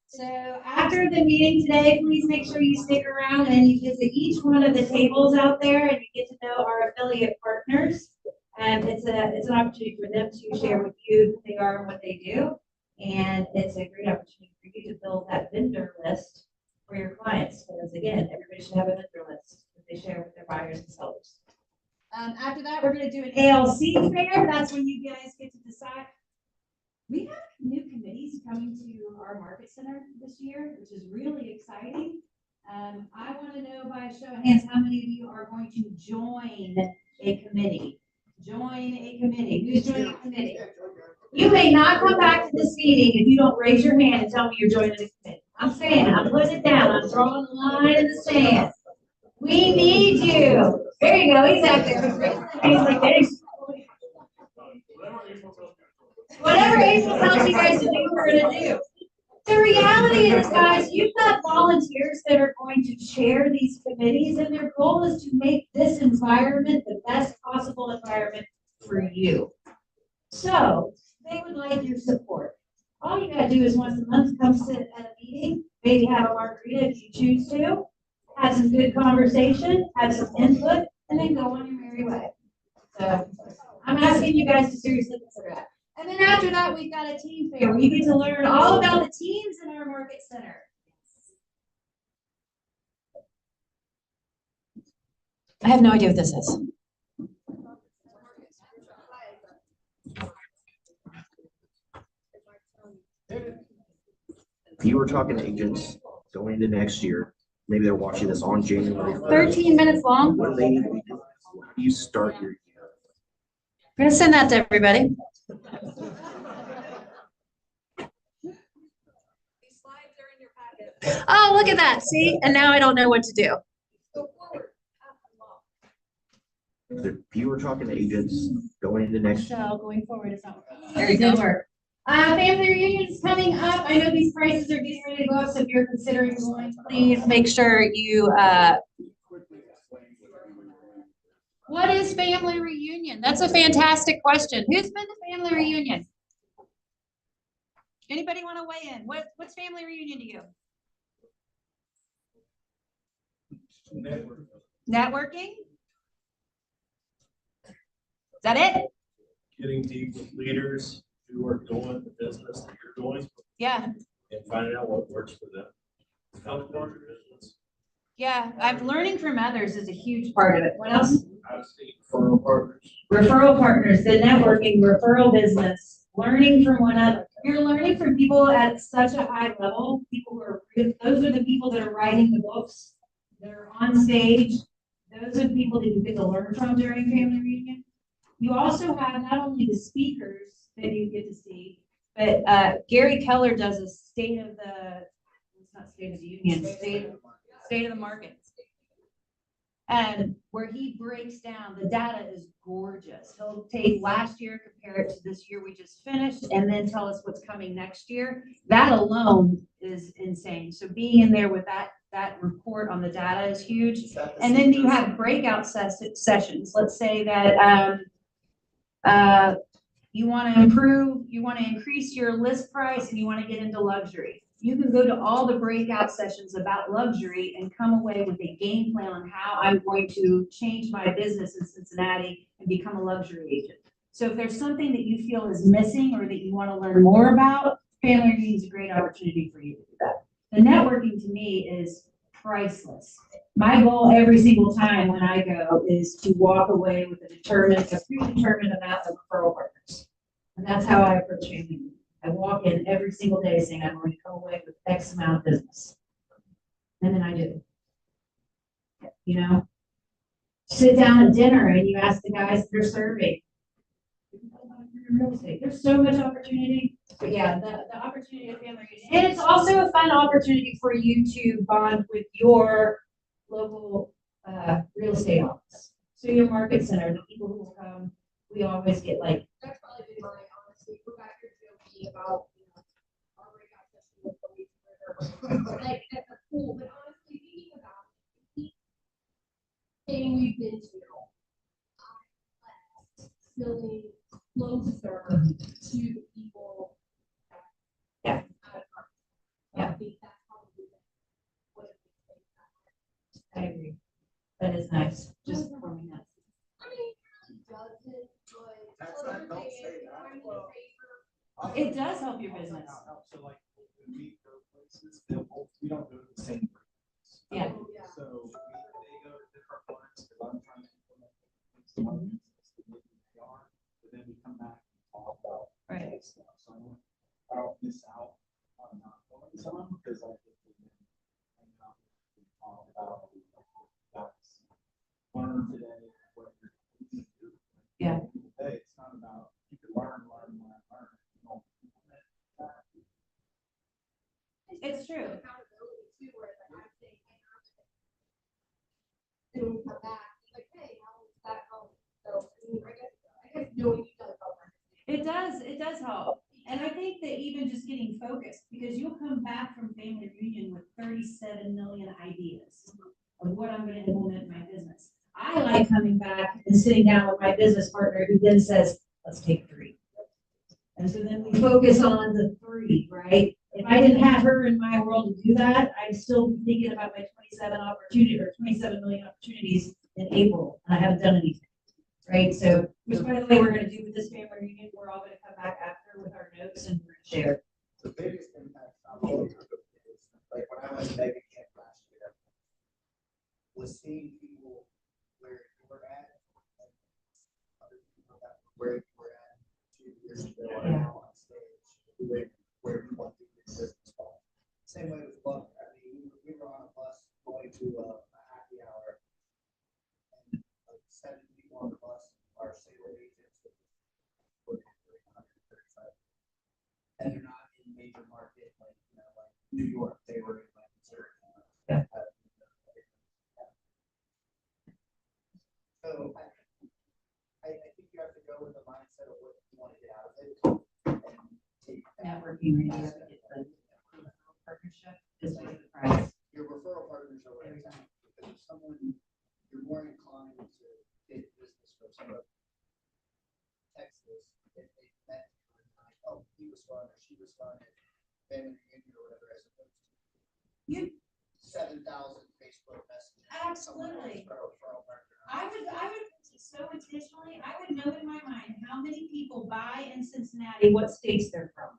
F: So after the meeting today, please make sure you stick around and you visit each one of the tables out there and you get to know our affiliate partners. And it's an opportunity for them to share with you who they are and what they do. And it's a great opportunity for you to build that vendor list for your clients, because again, everybody should have a vendor list that they share with their buyers and sellers. After that, we're gonna do an ALC fair. That's when you guys get to decide. We have new committees coming to our market center this year, which is really exciting. I want to know by a show of hands, how many of you are going to join a committee? Join a committee. Who's joining a committee? You may not come back to this meeting if you don't raise your hand and tell me you're joining a committee. I'm saying, I'm putting it down. I'm drawing a line in the sand. We need you. There you go. He's out there. He's like, hey. Whatever April tells you guys to do, we're gonna do. The reality is, guys, you've got volunteers that are going to chair these committees, and their goal is to make this environment the best possible environment for you. So they would like your support. All you gotta do is once a month come sit at a meeting, maybe have a margarita if you choose to, have some good conversation, have some input, and then go on your merry way. So I'm asking you guys to seriously consider that. And then after that, we've got a team fair where you get to learn all about the teams in our market center.
C: I have no idea what this is.
K: If you were talking to agents going into next year, maybe they're watching this on January 1st.
C: 13 minutes long.
K: What do they need to be doing? How do you start your year?
C: I'm gonna send that to everybody.
J: These slides are in your packet.
C: Oh, look at that. See? And now I don't know what to do.
J: Go forward.
K: If you were talking to agents going into next year,
C: So going forward is not.
F: Very good work. Family reunions coming up. I know these prices are getting ready to go up, so if you're considering going, please make sure you, what is family reunion? That's a fantastic question. Who's been to family reunion? Anybody want to weigh in? What's family reunion to you? Networking? Is that it?
L: Getting deep with leaders who are doing the business that you're doing
F: Yeah.
L: and finding out what works for them. How to grow your business.
F: Yeah, I'm learning from others is a huge part of it. What else?
L: How to seek referral partners.
F: Referral partners, the networking, referral business, learning from one another. You're learning from people at such a high level. People who are, those are the people that are writing the books, that are on stage. Those are the people that you get to learn from during family reunion. You also have not only the speakers that you get to see, but Gary Keller does a state of the, it's not state of the union, state of the market. And where he breaks down, the data is gorgeous. He'll take last year, compare it to this year we just finished, and then tell us what's coming next year. That alone is insane. So being in there with that report on the data is huge. And then you have breakout sessions. Let's say that you want to improve, you want to increase your list price, and you want to get into luxury. You can go to all the breakout sessions about luxury and come away with a game plan on how I'm going to change my business in Cincinnati and become a luxury agent. So if there's something that you feel is missing or that you want to learn more about, family reunion is a great opportunity for you to do that. The networking to me is priceless. My goal every single time when I go is to walk away with a predetermined amount of referral partners. And that's how I approach family reunion. I walk in every single day saying I'm going to come away with X amount of business. And then I do. You know, sit down at dinner and you ask the guys that are serving. Real estate. There's so much opportunity. But yeah, the opportunity of family reunion. And it's also a fun opportunity for you to bond with your local real estate office. So your market center, the people who will come, we always get like.
G: That's probably been mine, honestly. We're back here joking about, our breakout session with the week like at the pool, but honestly, thinking about anything we've been to, I'm feeling closer to the people.
F: Yeah.
G: I think that's probably what it is.
F: I agree. That is nice. Just forming that.
G: I mean, it really doesn't, but.
E: That's not- don't say that.
G: I'm in favor.
F: It does help your business.
E: out, so like, when we go places, we don't go to the same places.
F: Yeah.
E: So they go to different ones, because I'm trying to implement things in our business the way they are, but then we come back and talk about
F: Right.
E: stuff. So I don't miss out on not going to some, because I get to hang out and talk about that's learn today what you're going to do.
F: Yeah.
E: Hey, it's not about, you can learn. You don't implement that.
F: It's true.
G: Accountability too, where like I'm saying, hey, and when we come back, it's like, hey, how was that going? So, I mean, I guess knowing each other helps.
F: It does help. And I think that even just getting focused, because you'll come back from family reunion with 37 million ideas of what I'm gonna implement in my business. I like coming back and sitting down with my business partner who then says, let's take 3. And so then we focus on the 3, right? If I didn't have her in my world to do that, I'd still be thinking about my 27 million opportunities in April, and I haven't done anything, right? So, which by the way, we're gonna do with this family reunion, we're all gonna come back after with our notes and we're gonna share.
E: The biggest impact on me is, like, when I went to Mega Camp last year, was seeing people where you were at, and other people that were where you were at 2 years ago, are now on stage, where we want to do this business call. Same way with Love. I mean, we were on a bus going to a happy hour, and like 7 people on the bus are single agents with 135. And they're not in major market, like, you know, like New York, they were in like Missouri.
F: Yeah.
E: So I think you have to go with the mindset of what you want to get out of it. And take that.
F: Networking, really, you have to get the partnership, is the price.
E: Your referral partners are where it's at, because if someone, you're more inclined to get business from somebody. Texas, if they met you and like, oh, he was fun or she was fun at family reunion or whatever, as opposed to 7,000 Facebook messages.
F: Absolutely. I would so intentionally, I would know in my mind how many people buy in Cincinnati, what states they're from.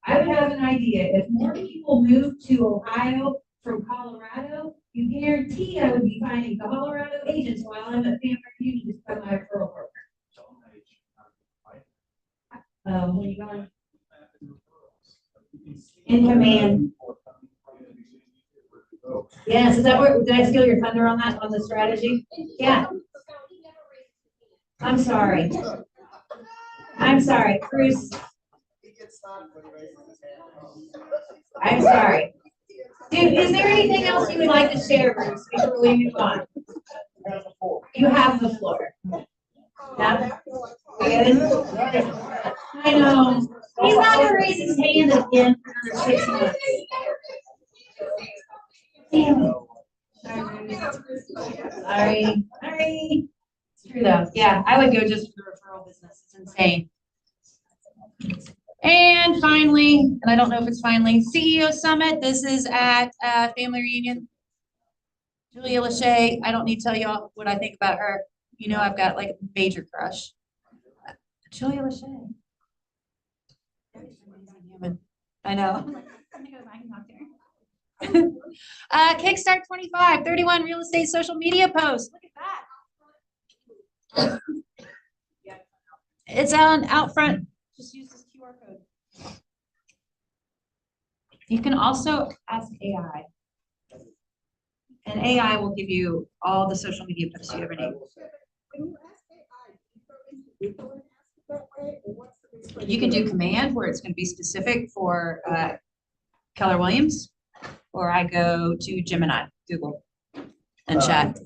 F: I would have an idea. If more people move to Ohio from Colorado, you guarantee I would be finding Colorado agents while I'm at family reunion to become my referral partner. When you go in command. Yes, is that what, did I steal your thunder on that, on the strategy? Yeah. I'm sorry. I'm sorry, Bruce. I'm sorry. Dude, is there anything else you would like to share, Bruce, before we move on? You have the floor. Yeah. I know. He's not gonna raise his hand again for another 6 months. Damn it. Sorry. It's true though. Yeah, I would go just for the referral business. It's insane. And finally, and I don't know if it's finally, CEO Summit. This is at Family Reunion. Julia Lachey. I don't need to tell y'all what I think about her. You know, I've got like a major crush. Julia Lachey. I know. Kickstart 25, 31 real estate social media posts. Look at that. It's out front. Just use this QR code. You can also ask AI. And AI will give you all the social media posts you ever need. You can do command where it's going to be specific for Keller Williams, or I go to Gemini, Google, and chat.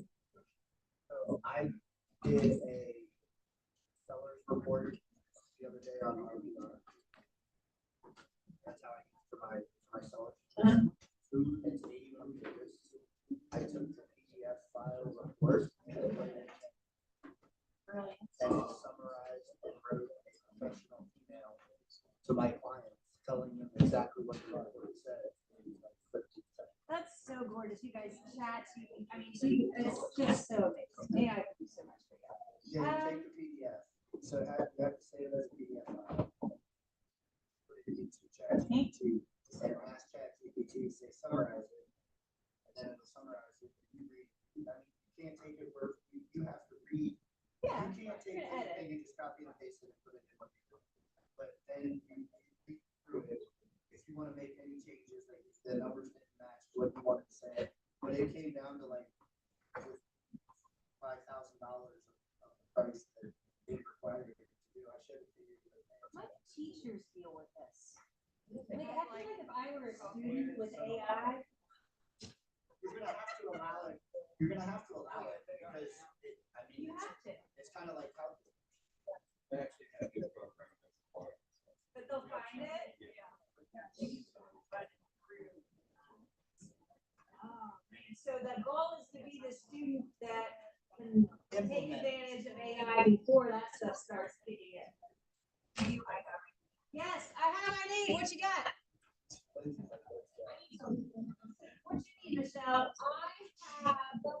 E: So I did a seller's report the other day on our, that's how I use for my sellers. And to even do this, I took the PDF files of Word and summarized and wrote a professional email to my clients, telling them exactly what the report said.
C: That's so gorgeous. You guys chat. I mean, it's just so amazing. AI can do so much for you.
E: Yeah, you take the PDF. So you have to save it as a PDF file. Put it into ChatGPT.
C: like if I were a student with AI,
E: You're gonna have to allow it, you're gonna have to allow it, because it, I mean,
C: you have to,
E: it's kind of like how.
C: but they'll find it. Oh, man. So the goal is to be the student that can take advantage of AI before that stuff starts kicking in. Yes, I have my need. What you got? What you need, Michelle?
G: I have a condo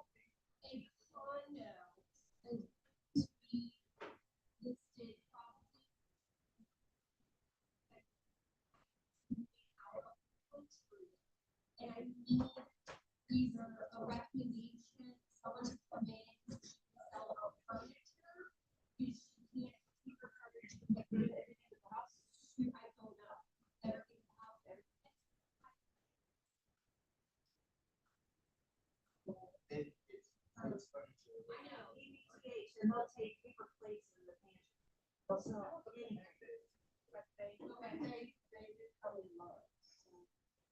G: and to be listed probably out of the country. And I need either a recommendation, someone to come in and sell our furniture. Because she can't keep her furniture, get rid of it in the house. I don't know. Everything in the house, everything. I know.
C: EBTH, and they'll take paper plates in the pantry. So, anything. But they probably love it.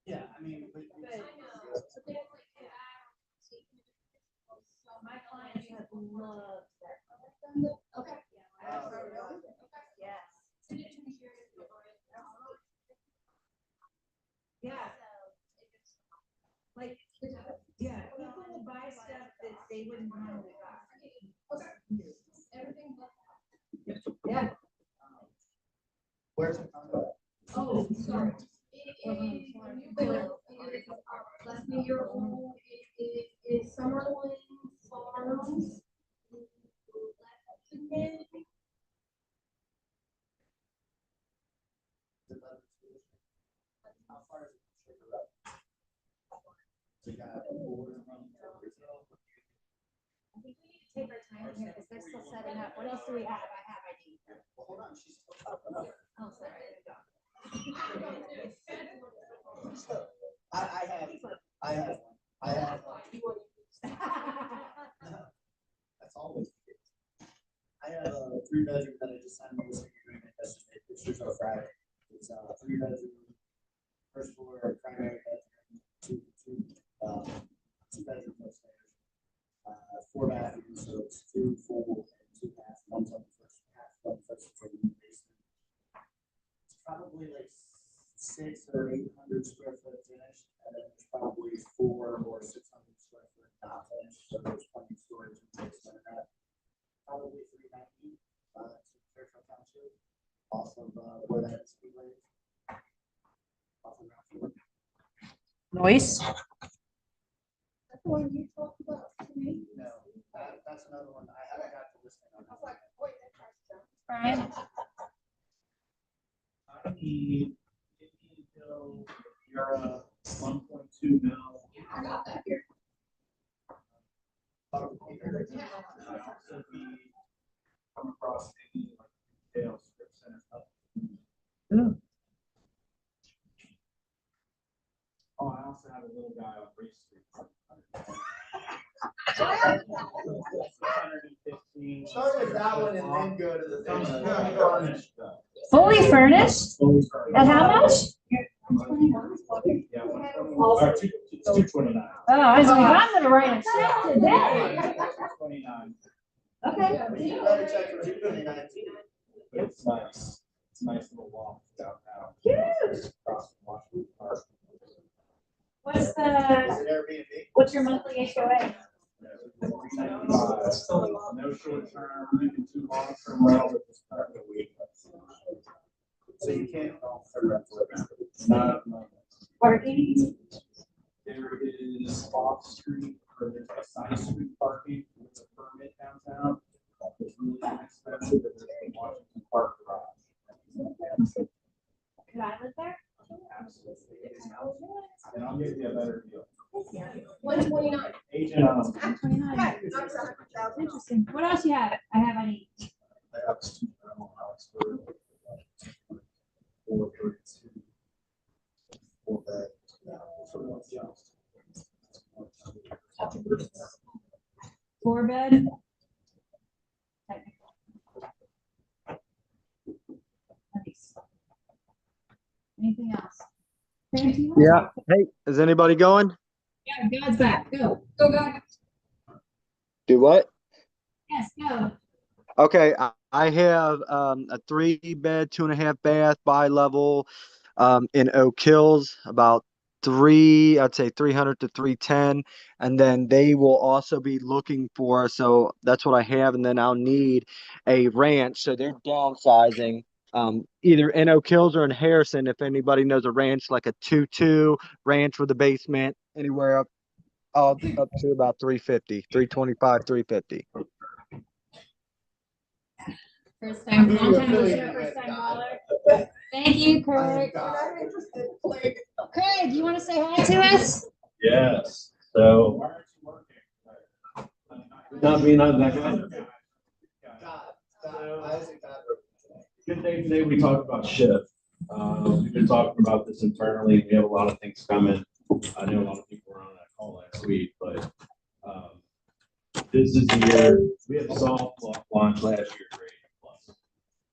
E: Yeah, I mean, but.
C: But-
G: I know, but they don't like get out, take pictures. So
C: My clients have loved that.
G: Okay.
C: Yes.
G: Send it to me here.
C: Yeah, like, yeah, people will buy stuff that they wouldn't normally buy.
G: Everything but
C: Yeah.
E: Where's the condo?
G: Oh, sorry. It is a new build, it is less than a year old, it is Summerlin Farms.
E: How far is it? from Sugar Road? So you got a border from.
I: I think we need to take our time here because they're still setting up. What else do we have? I have ID.
E: Well, hold on, she's still talking up.
I: Oh, sorry.
E: I have one. I have one. That's always the case. I have a 3-bedroom that I just signed a listing agreement yesterday. Pictures are Friday. It's a 3-bedroom, first floor, primary bedroom, two bedrooms upstairs. 4 bathrooms, so it's 2 full and 2 half. One's on the first half, on the first floor, in the basement. It's probably like 600 or 800 square foot finished, and then there's probably 400 or 600 square foot not finished, so there's plenty of storage in the basement of that. Probably 390, to Fairfield Township, off of, where that speedway is. Off of Route 4.
F: Noise?
G: That's the one you talked about to me.
E: No, that's another one, I haven't got the listing on.
G: I was like, wait, that price jump.
I: Brian?
L: I need, Hill, Sierra, 1.2 mil.
G: I got that here.
L: I also be come across any like retail strip center stuff. Oh, I also have a little guy on Race Street. 115.
E: Start with that one and then go to the
L: Comes
E: thing.
L: furnished though.
F: Fully furnished?
L: Fully furnished.
F: At how much?
L: Yeah, 121. Or 229.
F: Oh, I was like, I'm gonna write a check today.
L: 229.
F: Okay.
E: You better check for 229.
L: It's nice. It's a nice little walk downtown.
F: Cute.
L: Across from Washington Park.
F: What's
E: Is
F: the,
E: it Airbnb?
F: what's your monthly HOA?
L: No short term, even too long term rental, but just part of the week.
E: So you can't go for rental.
L: Not at the moment.
F: Parking?
L: There is off street, or there's a side street parking with a permit downtown. It's really inexpensive, but there's a Washington Park garage.
F: Could I live there?
L: Absolutely. And I'll give you a better deal.
G: 129.
L: Agent on.
F: 29. Interesting. What else you have? I have any.
L: That's two rental house for 432. 4 bed. For 1 house.
F: 4-bed? Nice. Anything else?
C: Craig, do you wanna
H: Yeah.
C: talk?
H: Hey, is anybody going?
C: Yeah, God's back. Go. Go, God.
H: Do what?
C: Yes, go.
H: Okay, I have a 3-bed, 2.5 bath bi-level in Oak Hills, about I'd say 300 to 310. And then they will also be looking for, so that's what I have. And then I'll need a ranch. So they're downsizing either in Oak Hills or in Harrison. If anybody knows a ranch, like a 2-2 ranch with a basement, anywhere up to about 350, 325, 350.
C: First time, long time listener, first time caller. Thank you, Craig. Craig, you want to say hi to us?
L: Yes, so. Not me, not that guy. Good day today, we talked about shift. We've been talking about this internally. We have a lot of things coming. I know a lot of people were on that call last week, but this is the year, we had a soft launch last year, great plus.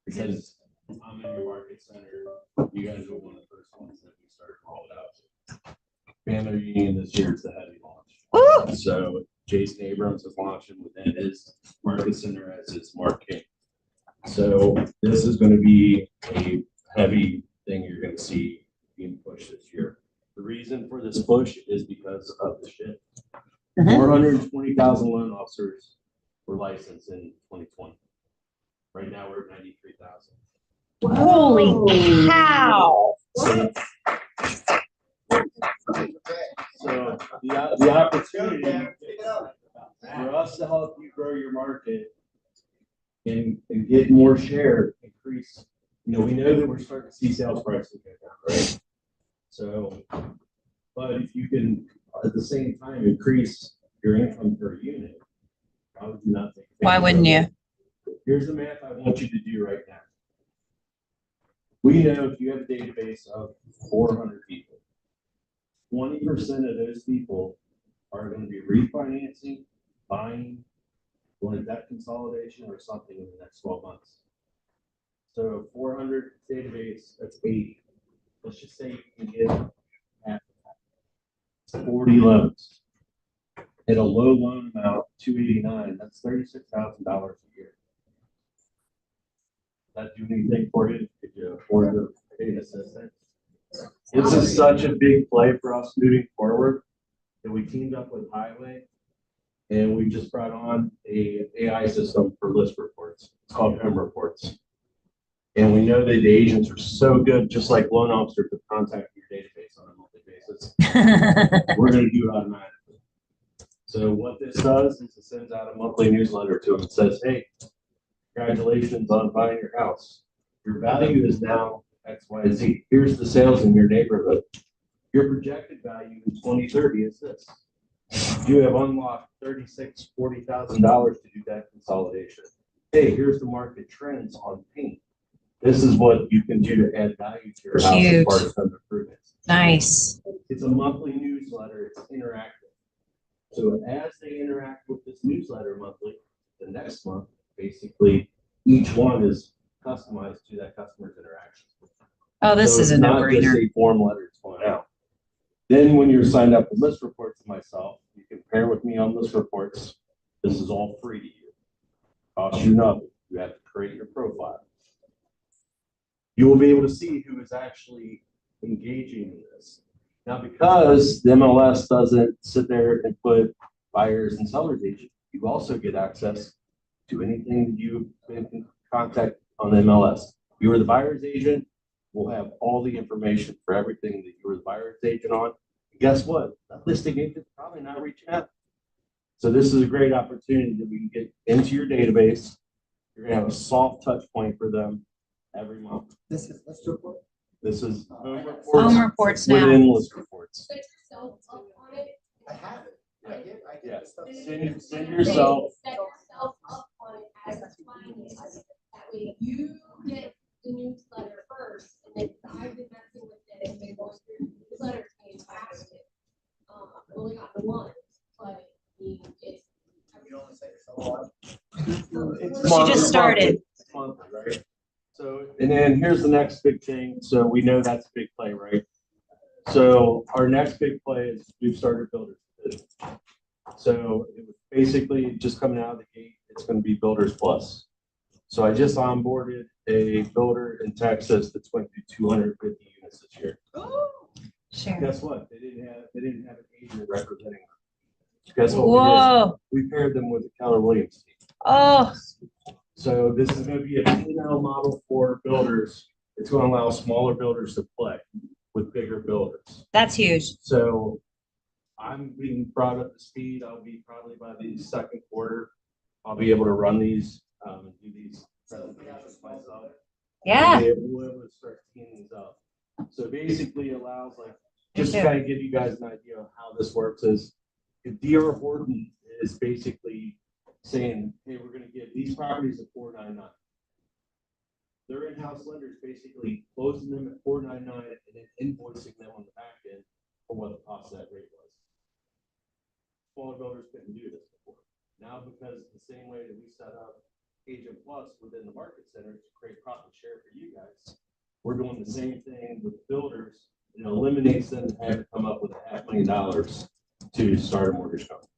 L: Because I'm in your market center, you guys were one of the first ones that we started rolling out. Family Union this year is the heavy launch. So Jason Abrams is launching within his market center as is Mark King. So this is going to be a heavy thing you're going to see being pushed this year. The reason for this push is because of the shift. 420,000 loan officers were licensed in 2020. Right now we're at 93,000.
C: Holy cow.
L: So the opportunity for us to help you grow your market and get more share, increase, we know that we're starting to see sales prices go down, right? So, but if you can at the same time increase your income per unit, why would you not take?
F: Why wouldn't you?
L: Here's the math I want you to do right now. We know if you have a database of 400 people, 20% of those people are going to be refinancing, buying, doing debt consolidation or something in the next 12 months. So 400 database, that's 80. Let's just say you can get half of that. 40 loans. At a low loan amount, 289, that's $36,000 a year. That do anything for you? Could you afford to pay an assistant? This is such a big play for us moving forward that we teamed up with Highway and we just brought on a AI system for list reports. It's called Home Reports. And we know that the agents are so good, just like loan officers, to contact your database on a monthly basis. We're going to do it automatically. So what this does is it sends out a monthly newsletter to them and says, hey, congratulations on buying your house. Your value is now X, Y, Z. Here's the sales in your neighborhood. Your projected value in 2030 is this. You have unlocked $40,000 to do that consolidation. Hey, here's the market trends on paint. This is what you can do to add value to your house as part of home improvements.
F: Nice.
L: It's a monthly newsletter. It's interactive. So as they interact with this newsletter monthly, the next month, basically, each one is customized to that customer's interaction.
F: Oh, this
L: So
F: is a
L: it's not just
F: no-brainer.
L: a form letter it's going out. Then when you're signed up with list reports to myself, you can pair with me on list reports. This is all free to you. Costs you nothing. You have to create your profile. You will be able to see who is actually engaging in this. Now, because the MLS doesn't sit there and put buyers and sellers agent, you also get access to anything you've been in contact on the MLS. You are the buyer's agent, we'll have all the information for everything that you were the buyer's agent on. And guess what? That listing agent's probably not reaching out. So this is a great opportunity that we can get into your database. You're gonna have a soft touch point for them every month.
E: This is list report.
L: This is home reports.
F: Home reports now.
L: Within list reports.
G: Set yourself up on it.
E: I have it. I get
L: Yeah.
E: the stuff.
L: Send yourself.
G: Set yourself up on it as a finance. That way you get the newsletter first, and then I've been messing with it and been going through the newsletters and passed it. I've only got the one, but I mean, it's.
E: You don't want to set yourself up.
F: She just started.
L: It's monthly, right? So, and then here's the next big thing. So we know that's a big play, right? So our next big play is we've started builders division. So it was basically just coming out of the gate, it's gonna be Builders Plus. So I just onboarded a builder in Texas that's going to do 250 units this year.
C: Sure.
L: Guess what? They didn't have an agent representing them. Guess what
C: Whoa.
L: we did? We paired them with the Keller Williams team.
C: Oh,
L: So this is gonna be a P&L model for builders. It's gonna allow smaller builders to play with bigger builders.
C: that's huge.
L: So I'm being brought up to speed. I'll be probably by the second quarter. I'll be able to run these, and do these presentations myself.
C: Yeah.
L: We'll be able to start teeing these up. So basically allows like, just to kind of give you guys an idea of how this works is, if D.R. Horton is basically saying, hey, we're gonna give these properties at $499. Their in-house lenders basically closing them at $499 and then invoicing them on the back end for what the cost of that rate was. Smaller builders couldn't do this before. Now, because the same way that we set up Agent Plus within the market center to create profit share for you guys, we're doing the same thing with builders. It eliminates them having to come up with $500,000 to start a mortgage company.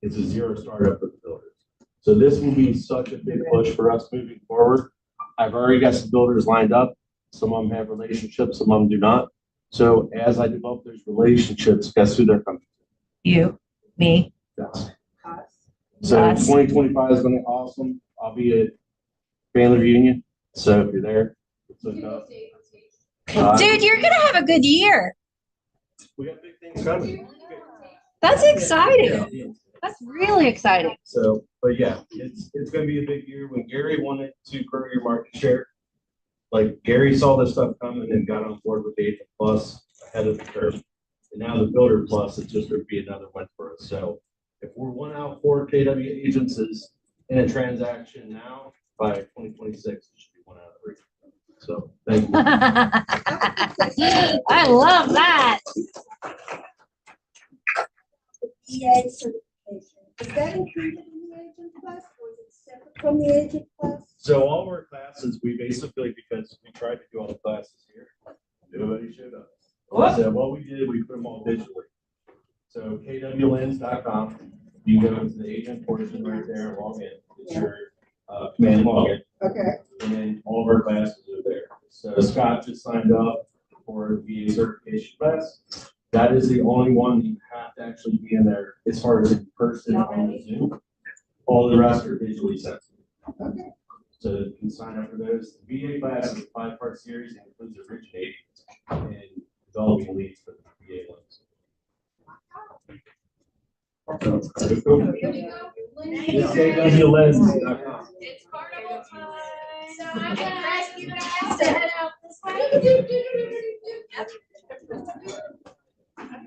L: It's a zero startup for the builders. So this will be such a big push for us moving forward. I've already got some builders lined up. Some of them have relationships, some of them do not. So as I develop those relationships, guess who they're coming to?
C: You, me.
L: Yes. So
C: Us.
L: 2025 is gonna be awesome. I'll be at family reunion. So if you're there, let's hook up.
C: Dude, you're gonna have a good year.
L: We got big things coming.
C: That's exciting. That's really exciting.
L: So, but yeah, it's gonna be a big year. When Gary wanted to grow your market share, like Gary saw this stuff coming and got on board with Agent Plus ahead of the curve. And now the Builder Plus is just gonna be another one for us. So if we're 1 out of 4 KW agents is in a transaction now, by 2026, it should be 1 out of 3. So thank you.
C: I love that.
I: EA certification, is that included in the Agent Plus or is it separate from the Agent Plus?
L: So all of our classes, we basically, because we tried to do all the classes here, nobody showed up. So what we did, we put them all digitally. So kwlens.com, you go into the agent portion right there, and log in, it's your command login,
I: Okay.
L: and then all of our classes are there. So Scott just signed up for the certification class. That is the only one you have to actually be in there as far as in person on the Zoom. All the rest are digitally sensitive.
I: Okay.
L: So you can sign up for those. The VA class is a 5-part series and includes originating and developing leads for the VA loans. KWLens.com.
G: It's carnival time. So I can ask you guys to head out this way. Say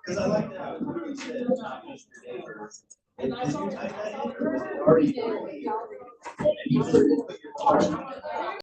E: Because I like that. You said, not just your neighbors. And I saw already. And you put your